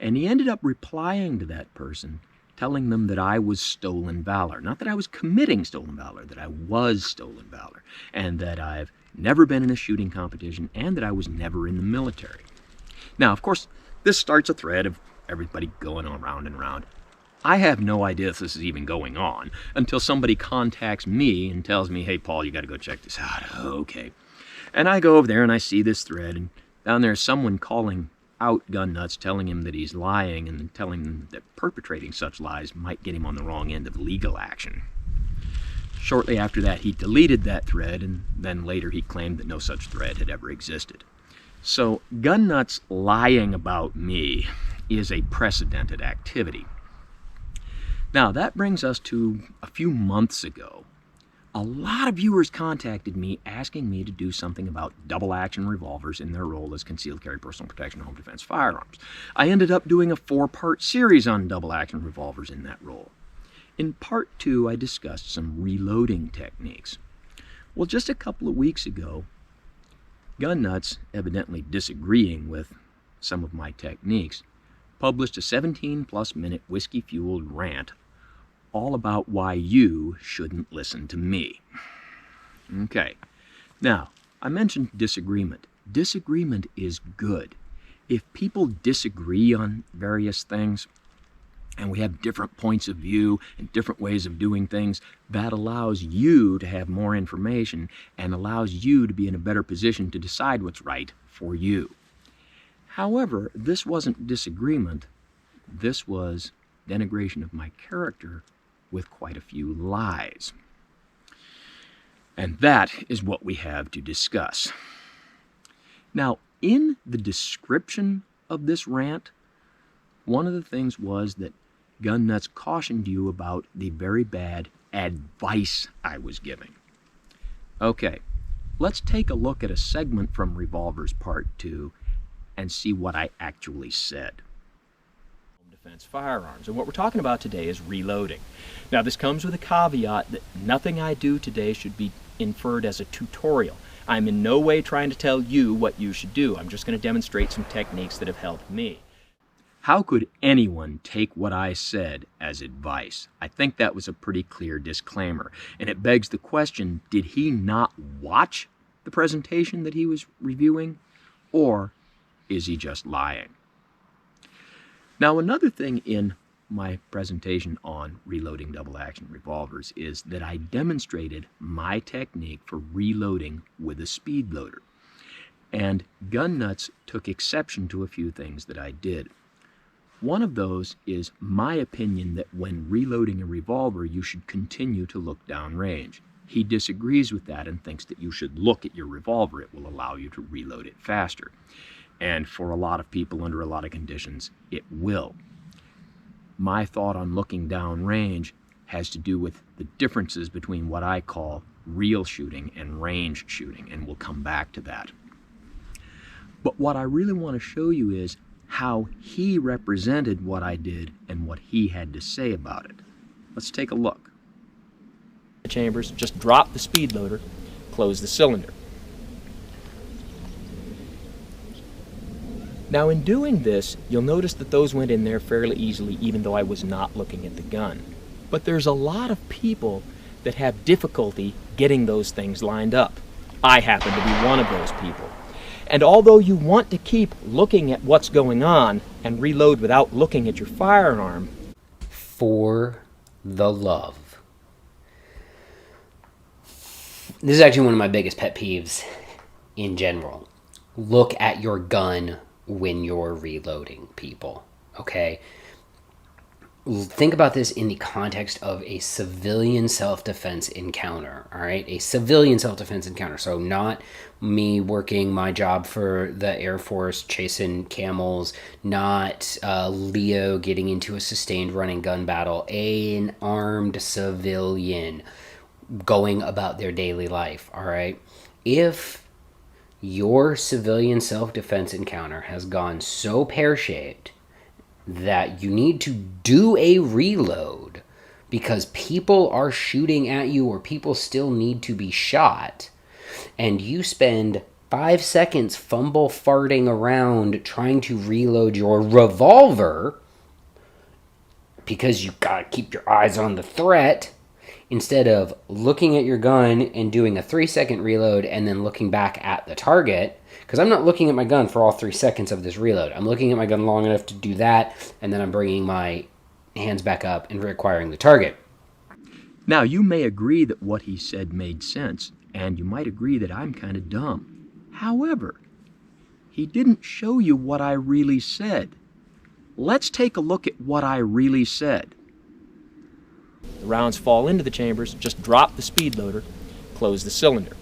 And he ended up replying to that person, telling them that I was stolen valor. Not that I was committing stolen valor, that I was stolen valor. And that I've never been in a shooting competition, and that I was never in the military. Now, of course, this starts a thread of everybody going around and around. I have no idea if this is even going on until somebody contacts me and tells me, hey, Paul, you got to go check this out. Okay. And I go over there and I see this thread, and down there is someone calling out Gun Nuts, telling him that he's lying and telling him that perpetrating such lies might get him on the wrong end of legal action. Shortly after that, he deleted that thread, and then later he claimed that no such thread had ever existed. So Gun Nuts lying about me is a precedented activity. Now, that brings us to a few months ago. A lot of viewers contacted me asking me to do something about double-action revolvers in their role as concealed carry personal protection home defense firearms. I ended up doing a 4-part series on double-action revolvers in that role. In part 2, I discussed some reloading techniques. Well, just a couple of weeks ago, gun nuts, evidently disagreeing with some of my techniques, published a 17-plus minute whiskey-fueled rant all about why you shouldn't listen to me. Okay, now, I mentioned disagreement. Disagreement is good. If people disagree on various things, and we have different points of view and different ways of doing things, that allows you to have more information and allows you to be in a better position to decide what's right for you. However, this wasn't disagreement. This was denigration of my character with quite a few lies. And that is what we have to discuss. Now, in the description of this rant, one of the things was that Gun Nuts cautioned you about the very bad advice I was giving. Okay, let's take a look at a segment from Revolvers Part 2 and see what I actually said. Defense firearms. And what we're talking about today is reloading. Now, this comes with a caveat that nothing I do today should be inferred as a tutorial. I'm in no way trying to tell you what you should do. I'm just going to demonstrate some techniques that have helped me. How could anyone take what I said as advice? I think that was a pretty clear disclaimer. And it begs the question, did he not watch the presentation that he was reviewing? Or is he just lying? Now, another thing in my presentation on reloading double-action revolvers is that I demonstrated my technique for reloading with a speed loader. And Gun Nuts took exception to a few things that I did. One of those is my opinion that when reloading a revolver, you should continue to look downrange. He disagrees with that and thinks that you should look at your revolver. It will allow you to reload it faster. And for a lot of people under a lot of conditions, it will. My thought on looking downrange has to do with the differences between what I call real shooting and range shooting, and we'll come back to that. But what I really want to show you is how he represented what I did and what he had to say about it. Let's take a look. Chambers, just drop the speed loader, close the cylinder. Now, in doing this, you'll notice that those went in there fairly easily, even though I was not looking at the gun. But there's a lot of people that have difficulty getting those things lined up. I happen to be one of those people. And although you want to keep looking at what's going on and reload without looking at your firearm, for the love. This is actually one of my biggest pet peeves in general. Look at your gun when you're reloading, people, okay? Think about this in the context of a civilian self-defense encounter, all right? A civilian self-defense encounter. So not me working my job for the Air Force chasing camels, not Leo getting into a sustained running gun battle, an armed civilian going about their daily life, all right? If your civilian self-defense encounter has gone so pear-shaped that you need to do a reload because people are shooting at you or people still need to be shot, and you spend 5 seconds fumble farting around trying to reload your revolver because you gotta keep your eyes on the threat, instead of looking at your gun and doing a 3-second reload and then looking back at the target, because I'm not looking at my gun for all 3 seconds of this reload. I'm looking at my gun long enough to do that, and then I'm bringing my hands back up and reacquiring the target. Now, you may agree that what he said made sense, and you might agree that I'm kind of dumb. However, he didn't show you what I really said. Let's take a look at what I really said. The rounds fall into the chambers, just drop the speed loader, close the cylinder.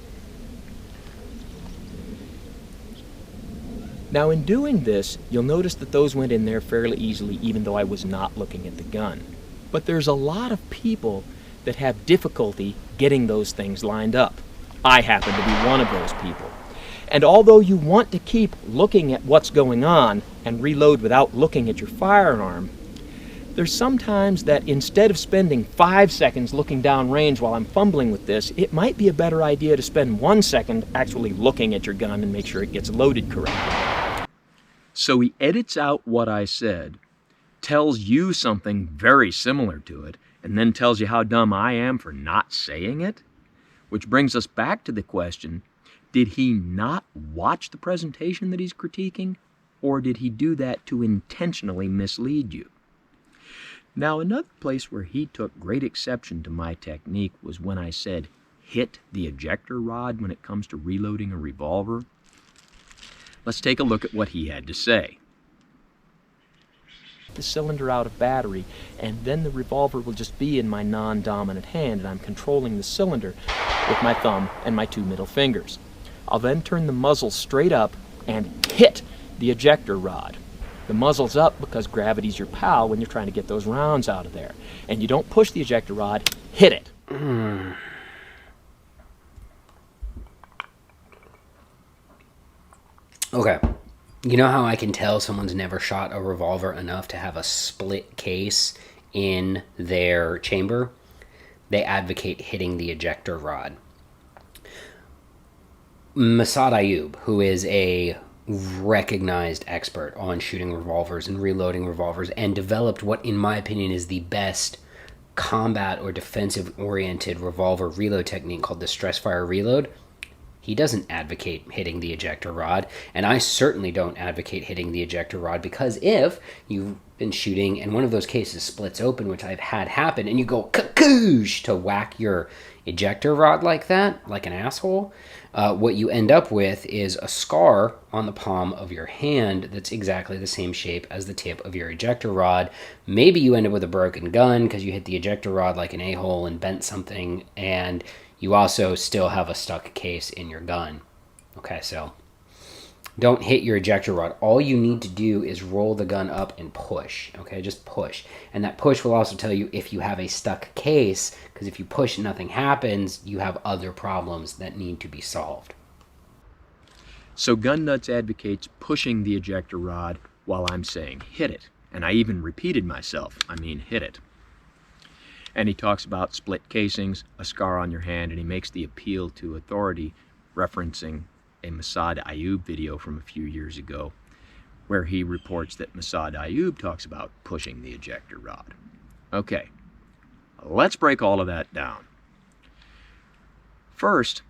Now, in doing this, you'll notice that those went in there fairly easily, even though I was not looking at the gun. But there's a lot of people that have difficulty getting those things lined up. I happen to be one of those people. And although you want to keep looking at what's going on and reload without looking at your firearm, there's sometimes that instead of spending 5 seconds looking down range while I'm fumbling with this, it might be a better idea to spend 1 second actually looking at your gun and make sure it gets loaded correctly. So he edits out what I said, tells you something very similar to it, and then tells you how dumb I am for not saying it? Which brings us back to the question, did he not watch the presentation that he's critiquing, or did he do that to intentionally mislead you? Now, another place where he took great exception to my technique was when I said hit the ejector rod when it comes to reloading a revolver. Let's take a look at what he had to say. The cylinder out of battery, and then the revolver will just be in my non-dominant hand, and I'm controlling the cylinder with my thumb and my 2 middle fingers. I'll then turn the muzzle straight up and hit the ejector rod. The muzzle's up because gravity's your pal when you're trying to get those rounds out of there. And you don't push the ejector rod, hit it. Okay. You know how I can tell someone's never shot a revolver enough to have a split case in their chamber? They advocate hitting the ejector rod. Masad Ayub, who is a recognized expert on shooting revolvers and reloading revolvers, and developed what, in my opinion, is the best combat or defensive-oriented revolver reload technique called the stress fire reload, he doesn't advocate hitting the ejector rod, and I certainly don't advocate hitting the ejector rod, because if you've been shooting and one of those cases splits open, which I've had happen, and you go kakoosh to whack your ejector rod like that, like an asshole, what you end up with is a scar on the palm of your hand that's exactly the same shape as the tip of your ejector rod. Maybe you end up with a broken gun because you hit the ejector rod like an a-hole and bent something, and you also still have a stuck case in your gun. Okay, so don't hit your ejector rod. All you need to do is roll the gun up and push. Okay, just push. And that push will also tell you if you have a stuck case, because if you push and nothing happens, you have other problems that need to be solved. So Gun Nuts advocates pushing the ejector rod while I'm saying hit it. And I even repeated myself, I mean hit it. And he talks about split casings, a scar on your hand, and he makes the appeal to authority referencing a Masad Ayub video from a few years ago where he reports that Masad Ayub talks about pushing the ejector rod. Okay, let's break all of that down. First,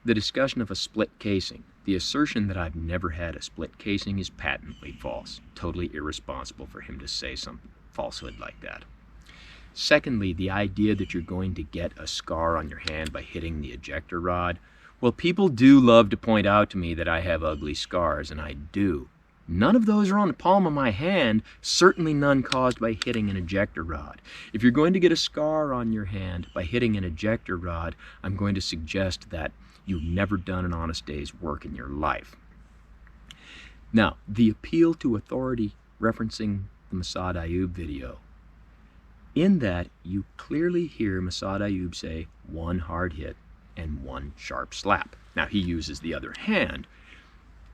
the discussion of a split casing. The assertion that I've never had a split casing is patently false. Totally irresponsible for him to say some falsehood like that. Secondly, the idea that you're going to get a scar on your hand by hitting the ejector rod. Well, people do love to point out to me that I have ugly scars, and I do. None of those are on the palm of my hand, certainly none caused by hitting an ejector rod. If you're going to get a scar on your hand by hitting an ejector rod, I'm going to suggest that you've never done an honest day's work in your life. Now, the appeal to authority referencing the Masad Ayub video. In that, you clearly hear Masad Ayub say one hard hit and one sharp slap. Now, he uses the other hand,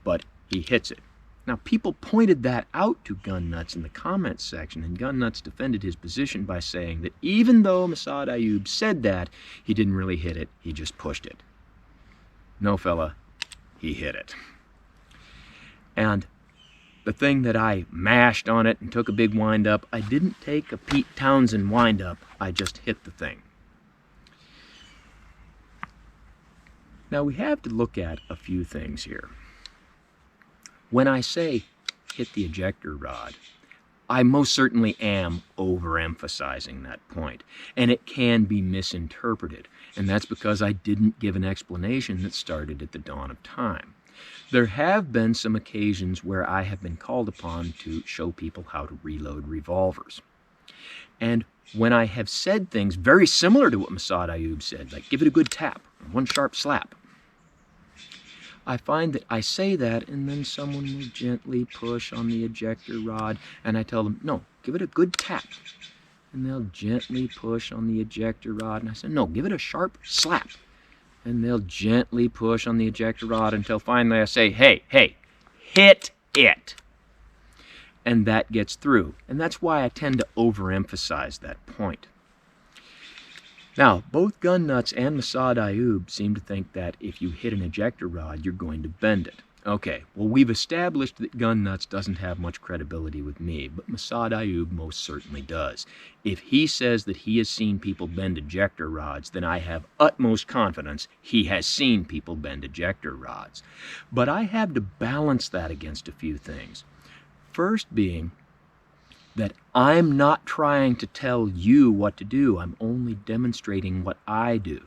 but he hits it. Now, people pointed that out to Gun Nuts in the comments section, and Gun Nuts defended his position by saying that even though Masad Ayub said that, he didn't really hit it, he just pushed it. No, fella, he hit it. And the thing that I mashed on it and took a big wind up, I didn't take a Pete Townsend wind up, I just hit the thing. Now we have to look at a few things here. When I say hit the ejector rod, I most certainly am overemphasizing that point, and it can be misinterpreted, and that's because I didn't give an explanation that started at the dawn of time. There have been some occasions where I have been called upon to show people how to reload revolvers. And when I have said things very similar to what Masad Ayub said, like give it a good tap, or one sharp slap, I find that I say that and then someone will gently push on the ejector rod and I tell them, no, give it a good tap. and they'll gently push on the ejector rod. And I said, no, give it a sharp slap. And they'll gently push on the ejector rod until finally I say, hey, hit it. And that gets through. And that's why I tend to overemphasize that point. Now, both gun nuts and Mossad Ayub seem to think that if you hit an ejector rod, you're going to bend it. Okay, well, we've established that gun nuts doesn't have much credibility with me, but Mossad Ayub most certainly does. If he says that he has seen people bend ejector rods, then I have utmost confidence he has seen people bend ejector rods. But I have to balance that against a few things. First being that I'm not trying to tell you what to do. I'm only demonstrating what I do.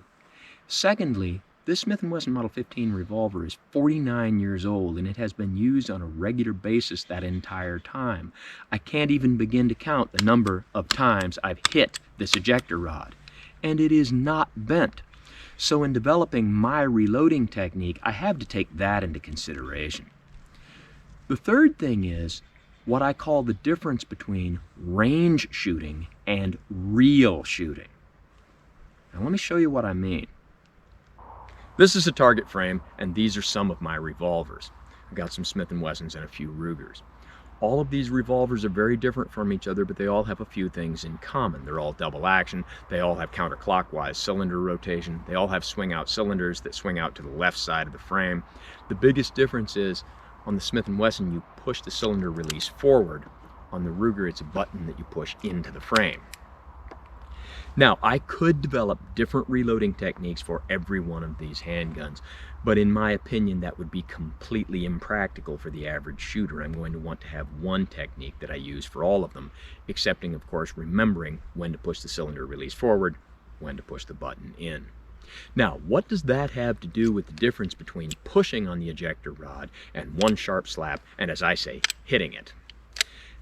Secondly, this Smith & Wesson Model 15 revolver is 49 years old, and it has been used on a regular basis that entire time. I can't even begin to count the number of times I've hit this ejector rod, and it is not bent. So in developing my reloading technique, I have to take that into consideration. The third thing is what I call the difference between range shooting and real shooting. Now let me show you what I mean. This is a target frame, and these are some of my revolvers. I've got some Smith & Wessons and a few Rugers. All of these revolvers are very different from each other, but they all have a few things in common. They're all double action, they all have counterclockwise cylinder rotation, they all have swing out cylinders that swing out to the left side of the frame. The biggest difference is on the Smith & Wesson you push the cylinder release forward. On the Ruger it's a button that you push into the frame. Now, I could develop different reloading techniques for every one of these handguns, but in my opinion that would be completely impractical for the average shooter. I'm going to want to have one technique that I use for all of them, excepting of course remembering when to push the cylinder release forward, when to push the button in. Now, what does that have to do with the difference between pushing on the ejector rod and one sharp slap and, as I say, hitting it?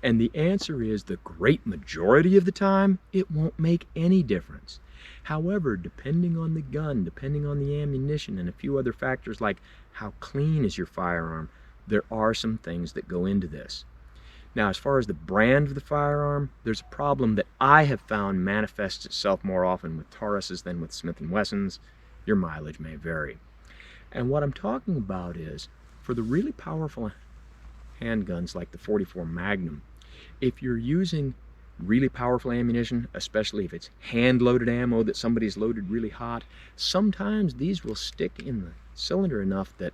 And the answer is the great majority of the time, it won't make any difference. However, depending on the gun, depending on the ammunition, and a few other factors like how clean is your firearm, there are some things that go into this. Now, as far as the brand of the firearm, there's a problem that I have found manifests itself more often with Tauruses than with Smith & Wessons. Your mileage may vary. And what I'm talking about is, for the really powerful handguns like the .44 Magnum, if you're using really powerful ammunition, especially if it's hand-loaded ammo that somebody's loaded really hot, sometimes these will stick in the cylinder enough that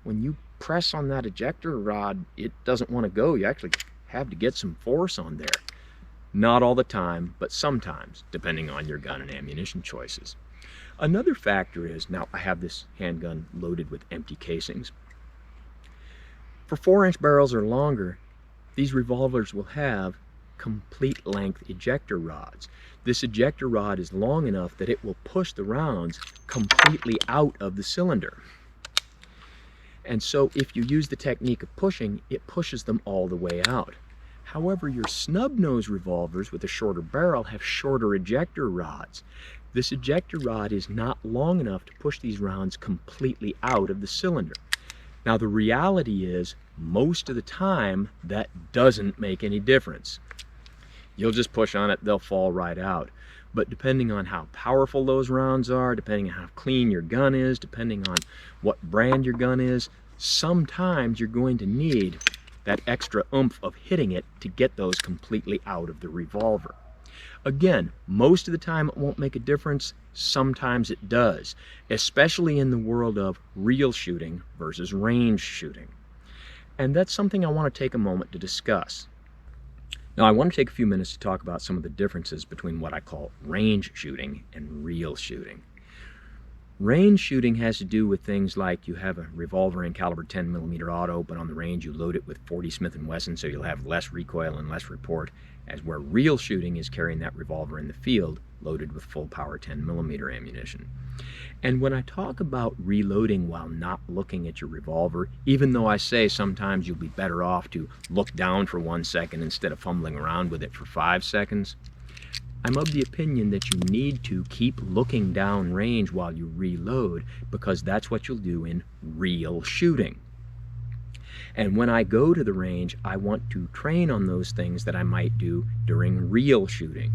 when you press on that ejector rod, it doesn't want to go. You actually have to get some force on there. Not all the time, but sometimes, depending on your gun and ammunition choices. Another factor is, now I have this handgun loaded with empty casings. For 4-inch barrels or longer, these revolvers will have complete length ejector rods. This ejector rod is long enough that it will push the rounds completely out of the cylinder. And so if you use the technique of pushing, it pushes them all the way out. However, your snub nose revolvers with a shorter barrel have shorter ejector rods. This ejector rod is not long enough to push these rounds completely out of the cylinder. Now the reality is, most of the time, that doesn't make any difference. You'll just push on it, they'll fall right out. But depending on how powerful those rounds are, depending on how clean your gun is, depending on what brand your gun is, sometimes you're going to need that extra oomph of hitting it to get those completely out of the revolver. Again, most of the time it won't make a difference, sometimes it does, especially in the world of real shooting versus range shooting. And that's something I want to take a moment to discuss. Now, I want to take a few minutes to talk about some of the differences between what I call range shooting and real shooting. Range shooting has to do with things like you have a revolver in caliber 10mm auto, but on the range you load it with 40 Smith & Wesson, so you'll have less recoil and less report, as where real shooting is carrying that revolver in the field loaded with full power 10mm ammunition. And when I talk about reloading while not looking at your revolver, even though I say sometimes you'll be better off to look down for 1 second instead of fumbling around with it for 5 seconds, I'm of the opinion that you need to keep looking down range while you reload, because that's what you'll do in real shooting. And when I go to the range, I want to train on those things that I might do during real shooting.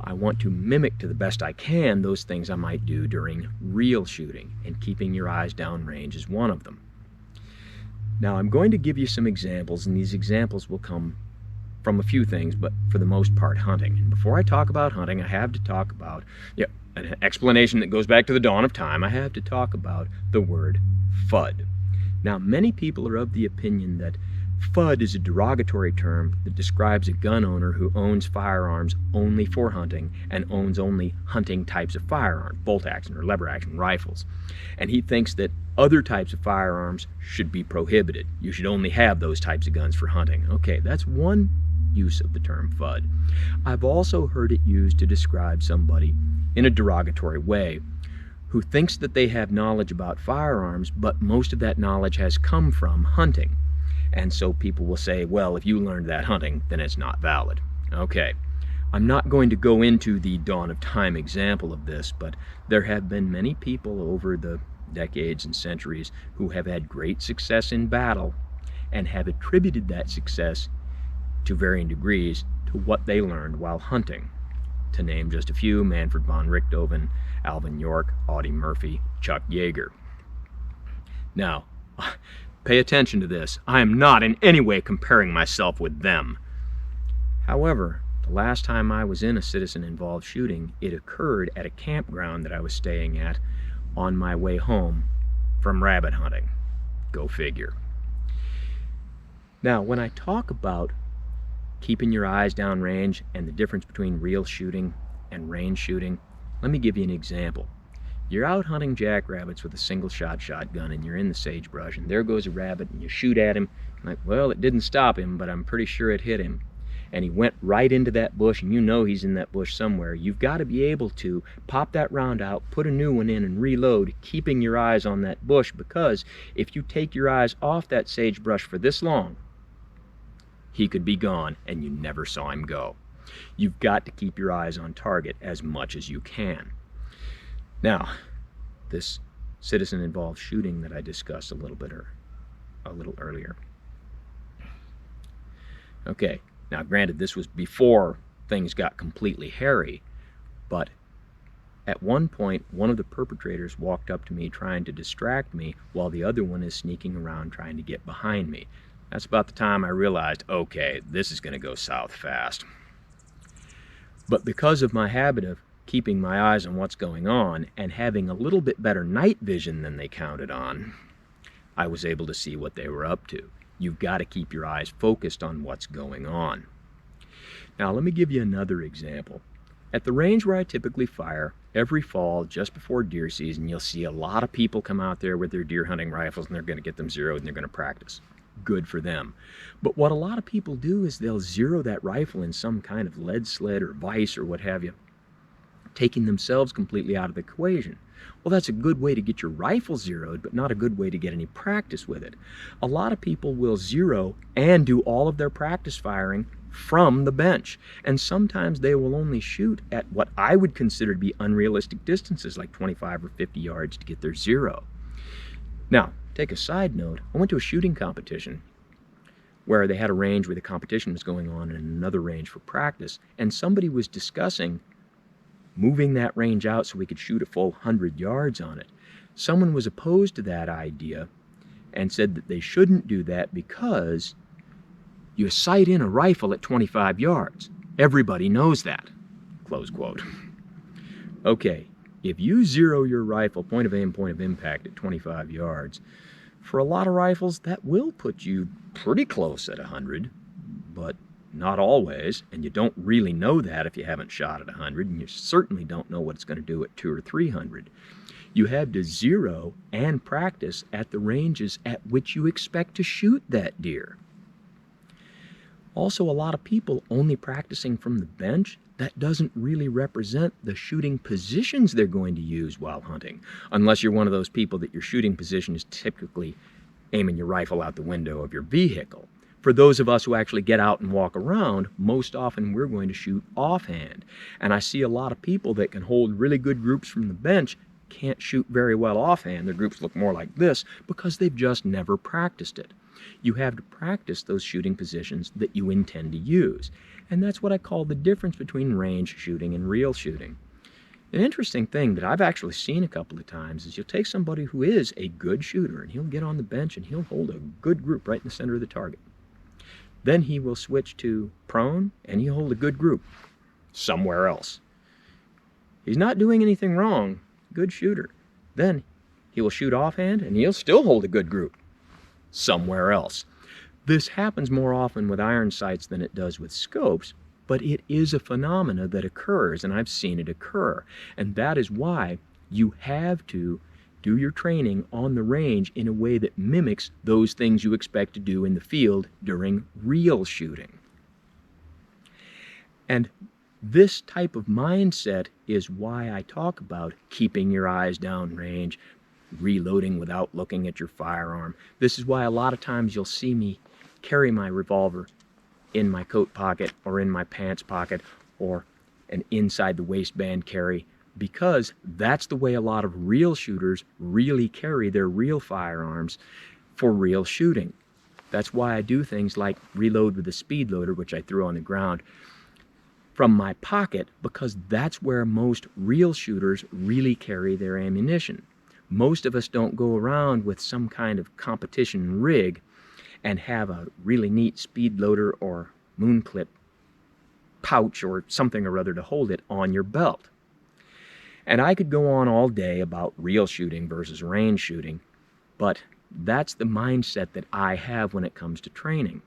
I want to mimic to the best I can those things I might do during real shooting, and keeping your eyes downrange is one of them. Now I'm going to give you some examples, and these examples will come from a few things, but for the most part hunting. And before I talk about hunting, I have to talk about an explanation that goes back to the dawn of time. I have to talk about the word FUD. Now many people are of the opinion that FUD is a derogatory term that describes a gun owner who owns firearms only for hunting and owns only hunting types of firearms, bolt action or lever action rifles. And he thinks that other types of firearms should be prohibited. You should only have those types of guns for hunting. Okay, that's one use of the term FUD. I've also heard it used to describe somebody in a derogatory way who thinks that they have knowledge about firearms, but most of that knowledge has come from hunting. And so people will say, well, if you learned that hunting, then it's not valid. Okay, I'm not going to go into the dawn of time example of this, but there have been many people over the decades and centuries who have had great success in battle and have attributed that success to varying degrees to what they learned while hunting. To name just a few: Manfred von Richthofen, Alvin York, Audie Murphy, Chuck Yeager. Now, pay attention to this. I am not in any way comparing myself with them. However, the last time I was in a citizen-involved shooting, it occurred at a campground that I was staying at on my way home from rabbit hunting. Go figure. Now, when I talk about keeping your eyes downrange and the difference between real shooting and range shooting, let me give you an example. You're out hunting jackrabbits with a single-shot shotgun, and you're in the sagebrush, and there goes a rabbit, and you shoot at him. Like, well, it didn't stop him, but I'm pretty sure it hit him. And he went right into that bush, and you know he's in that bush somewhere. You've got to be able to pop that round out, put a new one in, and reload, keeping your eyes on that bush, because if you take your eyes off that sagebrush for this long, he could be gone, and you never saw him go. You've got to keep your eyes on target as much as you can. Now, this citizen-involved shooting that I discussed a little earlier. Okay, now granted, this was before things got completely hairy, but at one point, one of the perpetrators walked up to me trying to distract me while the other one is sneaking around trying to get behind me. That's about the time I realized, okay, this is going to go south fast. But because of my habit of keeping my eyes on what's going on and having a little bit better night vision than they counted on, I was able to see what they were up to. You've got to keep your eyes focused on what's going on. Now let me give you another example. At the range where I typically fire, every fall just before deer season, you'll see a lot of people come out there with their deer hunting rifles, and they're going to get them zeroed and they're going to practice. Good for them. But what a lot of people do is they'll zero that rifle in some kind of lead sled or vise or what have you, taking themselves completely out of the equation. Well, that's a good way to get your rifle zeroed, but not a good way to get any practice with it. A lot of people will zero and do all of their practice firing from the bench, and sometimes they will only shoot at what I would consider to be unrealistic distances, like 25 or 50 yards to get their zero. Now, take a side note, I went to a shooting competition where they had a range where the competition was going on and another range for practice, and somebody was discussing moving that range out so we could shoot a full 100 yards on it. Someone was opposed to that idea and said that they shouldn't do that because you sight in a rifle at 25 yards. Everybody knows that, close quote. Okay, if you zero your rifle, point of aim, point of impact at 25 yards, for a lot of rifles, that will put you pretty close at 100, but not always, and you don't really know that if you haven't shot at 100, and you certainly don't know what it's going to do at 200 or 300. You have to zero and practice at the ranges at which you expect to shoot that deer. Also, a lot of people only practicing from the bench, that doesn't really represent the shooting positions they're going to use while hunting, unless you're one of those people that your shooting position is typically aiming your rifle out the window of your vehicle. For those of us who actually get out and walk around, most often we're going to shoot offhand. And I see a lot of people that can hold really good groups from the bench, can't shoot very well offhand. Their groups look more like this because they've just never practiced it. You have to practice those shooting positions that you intend to use. And that's what I call the difference between range shooting and real shooting. An interesting thing that I've actually seen a couple of times is you'll take somebody who is a good shooter and he'll get on the bench and he'll hold a good group right in the center of the target. Then he will switch to prone and he'll hold a good group somewhere else. He's not doing anything wrong, good shooter. Then he will shoot offhand and he'll still hold a good group somewhere else. This happens more often with iron sights than it does with scopes, but it is a phenomena that occurs, and I've seen it occur. And that is why you have to do your training on the range in a way that mimics those things you expect to do in the field during real shooting. And this type of mindset is why I talk about keeping your eyes downrange, reloading without looking at your firearm. This is why a lot of times you'll see me carry my revolver in my coat pocket or in my pants pocket or an inside the waistband carry, because that's the way a lot of real shooters really carry their real firearms for real shooting. That's why I do things like reload with a speed loader, which I threw on the ground, from my pocket, because that's where most real shooters really carry their ammunition. Most of us don't go around with some kind of competition rig and have a really neat speed loader or moon clip pouch or something or other to hold it on your belt. And I could go on all day about real shooting versus range shooting, but that's the mindset that I have when it comes to training.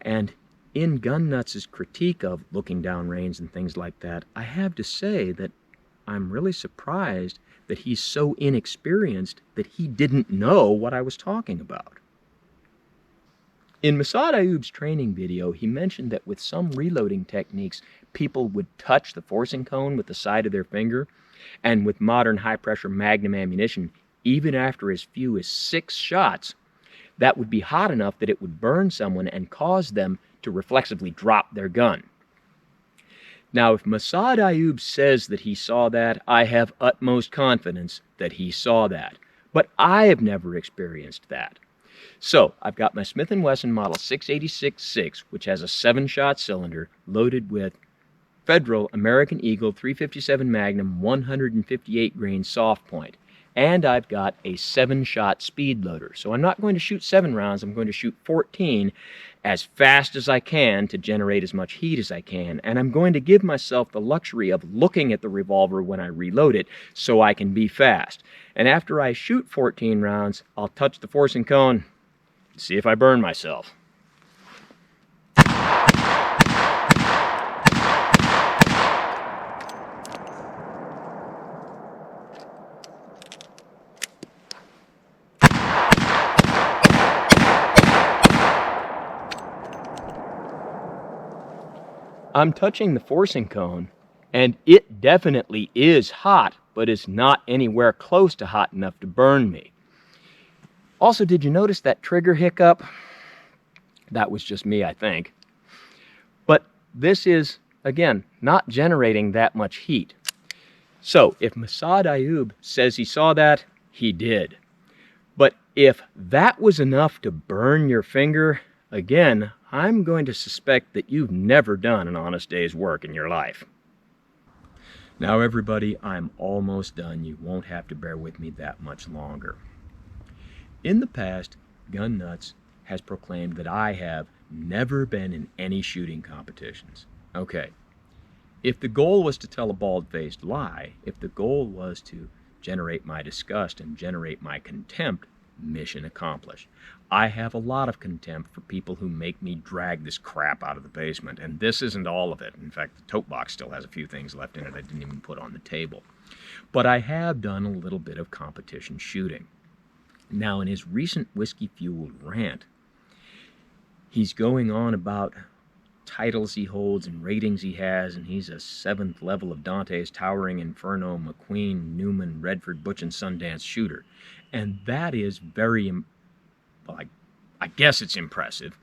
And in Gun Nuts' critique of looking downrange and things like that, I have to say that I'm really surprised that he's so inexperienced that he didn't know what I was talking about. In Massad Ayub's training video, he mentioned that with some reloading techniques, people would touch the forcing cone with the side of their finger, and with modern high-pressure Magnum ammunition, even after as few as 6 shots, that would be hot enough that it would burn someone and cause them to reflexively drop their gun. Now, if Massad Ayub says that he saw that, I have utmost confidence that he saw that. But I have never experienced that. So, I've got my Smith & Wesson Model 686-6, which has a 7-shot cylinder loaded with Federal American Eagle 357 Magnum 158 grain soft point. And I've got a 7-shot speed loader. So I'm not going to shoot 7 rounds, I'm going to shoot 14 as fast as I can to generate as much heat as I can. And I'm going to give myself the luxury of looking at the revolver when I reload it so I can be fast. And after I shoot 14 rounds, I'll touch the forcing cone and see if I burn myself. I'm touching the forcing cone, and it definitely is hot, but it's not anywhere close to hot enough to burn me. Also, did you notice that trigger hiccup? That was just me, I think. But this is, again, not generating that much heat. So, if Massad Ayub says he saw that, he did. But if that was enough to burn your finger, again, I'm going to suspect that you've never done an honest day's work in your life. Now everybody, I'm almost done. You won't have to bear with me that much longer. In the past, Gun Nuts has proclaimed that I have never been in any shooting competitions. Okay, if the goal was to tell a bald-faced lie, if the goal was to generate my disgust and generate my contempt, mission accomplished. I have a lot of contempt for people who make me drag this crap out of the basement, and this isn't all of it. In fact, the tote box still has a few things left in it I didn't even put on the table. But I have done a little bit of competition shooting. Now, in his recent whiskey-fueled rant, he's going on about titles he holds and ratings he has, and he's a 7th level of Dante's Towering Inferno, McQueen, Newman, Redford, Butch and Sundance shooter. And that is very, well, I guess it's impressive.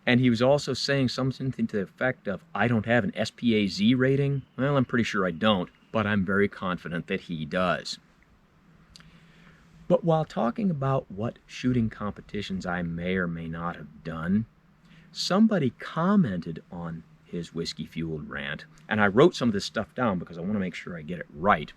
And he was also saying something to the effect of, I don't have an SPAZ rating. Well, I'm pretty sure I don't, but I'm very confident that he does. But while talking about what shooting competitions I may or may not have done, somebody commented on his whiskey-fueled rant, and I wrote some of this stuff down because I want to make sure I get it right,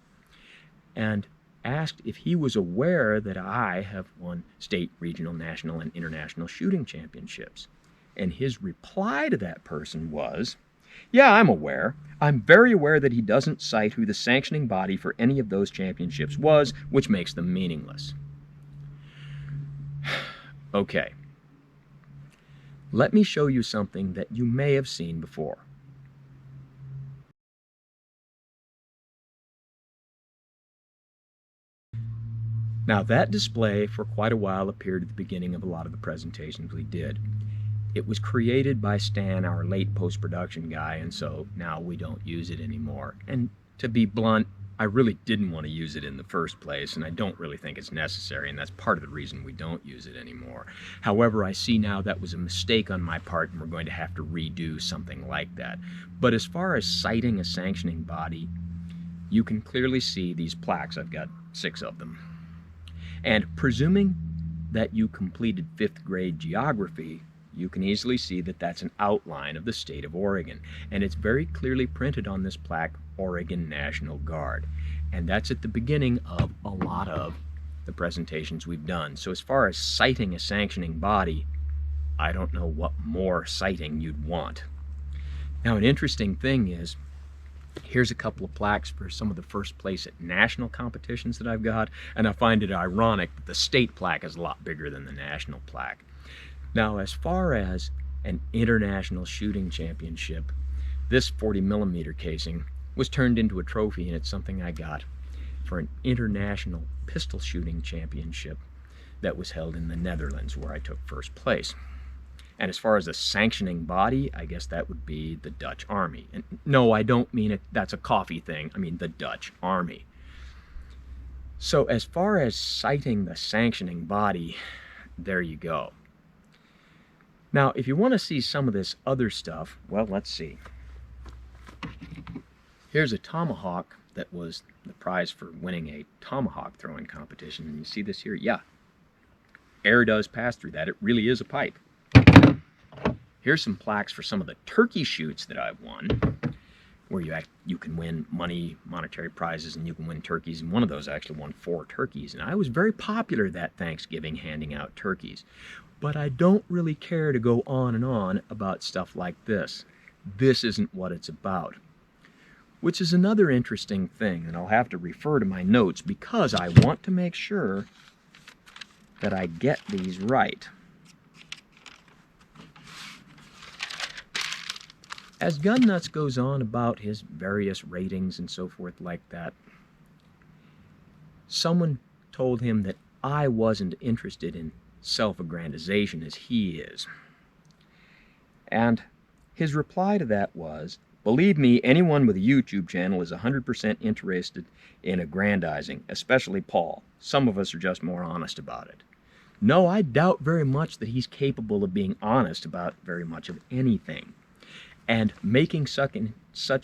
and asked if he was aware that I have won state, regional, national, and international shooting championships. And his reply to that person was, "Yeah, I'm aware. I'm very aware that he doesn't cite who the sanctioning body for any of those championships was, which makes them meaningless." Okay. Let me show you something that you may have seen before. Now, that display for quite a while appeared at the beginning of a lot of the presentations we did. It was created by Stan, our late post-production guy, and so now we don't use it anymore. And to be blunt, I really didn't want to use it in the first place, and I don't really think it's necessary, and that's part of the reason we don't use it anymore. However, I see now that was a mistake on my part, and we're going to have to redo something like that. But as far as citing a sanctioning body, you can clearly see these plaques. I've got 6 of them. And presuming that you completed 5th grade geography, you can easily see that that's an outline of the state of Oregon. And it's very clearly printed on this plaque, Oregon National Guard. And that's at the beginning of a lot of the presentations we've done. So as far as citing a sanctioning body, I don't know what more citing you'd want. Now, an interesting thing is, here's a couple of plaques for some of the first place at national competitions that I've got, and I find it ironic that the state plaque is a lot bigger than the national plaque. Now, as far as an international shooting championship, this 40mm casing was turned into a trophy, and it's something I got for an international pistol shooting championship that was held in the Netherlands, where I took first place. And as far as a sanctioning body, I guess that would be the Dutch Army. And no, I don't mean it, that's a coffee thing. I mean the Dutch Army. So as far as citing the sanctioning body, there you go. Now, if you want to see some of this other stuff, well, let's see. Here's a tomahawk that was the prize for winning a tomahawk throwing competition. And you see this here? Yeah. Air does pass through that. It really is a pipe. Here's some plaques for some of the turkey shoots that I've won, where you can win money, monetary prizes, and you can win turkeys. And one of those I actually won 4 turkeys. And I was very popular that Thanksgiving handing out turkeys. But I don't really care to go on and on about stuff like this. This isn't what it's about. Which is another interesting thing, and I'll have to refer to my notes because I want to make sure that I get these right. As Gun Nuts goes on about his various ratings and so forth like that, someone told him that I wasn't interested in self-aggrandization as he is. And his reply to that was, "Believe me, anyone with a YouTube channel is 100% interested in aggrandizing, especially Paul. Some of us are just more honest about it." No, I doubt very much that he's capable of being honest about very much of anything. And making such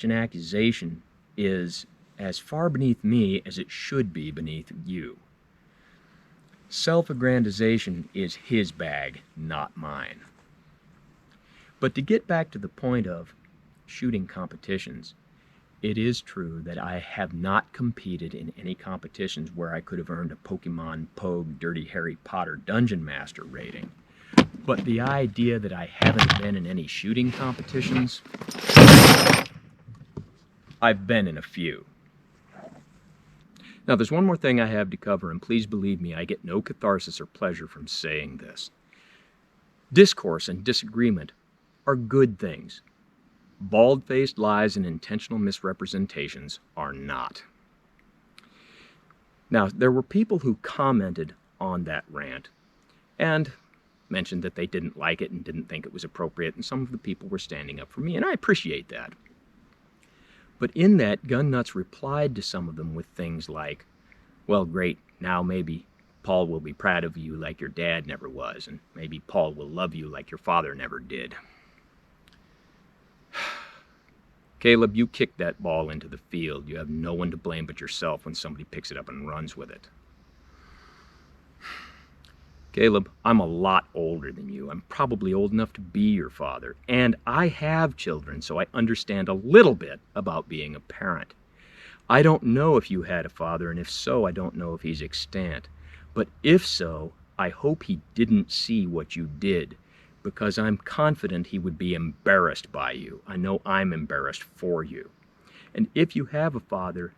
an accusation is as far beneath me as it should be beneath you. Self-aggrandization is his bag, not mine. But to get back to the point of shooting competitions, it is true that I have not competed in any competitions where I could have earned a Pokemon Pogue Dirty Harry Potter Dungeon Master rating. But the idea that I haven't been in any shooting competitions, I've been in a few. Now, there's one more thing I have to cover, and please believe me, I get no catharsis or pleasure from saying this. Discourse and disagreement are good things. Bald-faced lies and intentional misrepresentations are not. Now, there were people who commented on that rant and mentioned that they didn't like it and didn't think it was appropriate, and some of the people were standing up for me, and I appreciate that. But in that, Gun Nuts replied to some of them with things like, "Well, great, now maybe Paul will be proud of you like your dad never was, and maybe Paul will love you like your father never did." Caleb, you kicked that ball into the field. You have no one to blame but yourself when somebody picks it up and runs with it. Caleb, I'm a lot older than you. I'm probably old enough to be your father. And I have children, so I understand a little bit about being a parent. I don't know if you had a father, and if so, I don't know if he's extant. But if so, I hope he didn't see what you did, because I'm confident he would be embarrassed by you. I know I'm embarrassed for you. And if you have a father,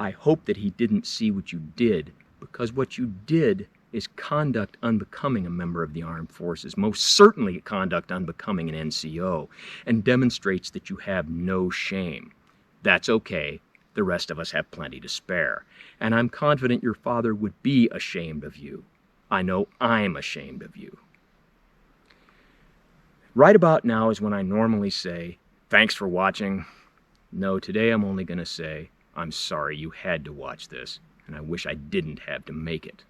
I hope that he didn't see what you did, because what you did is conduct unbecoming a member of the armed forces, most certainly conduct unbecoming an NCO, and demonstrates that you have no shame. That's okay. The rest of us have plenty to spare. And I'm confident your father would be ashamed of you. I know I'm ashamed of you. Right about now is when I normally say, thanks for watching. No, today I'm only going to say, I'm sorry you had to watch this, and I wish I didn't have to make it.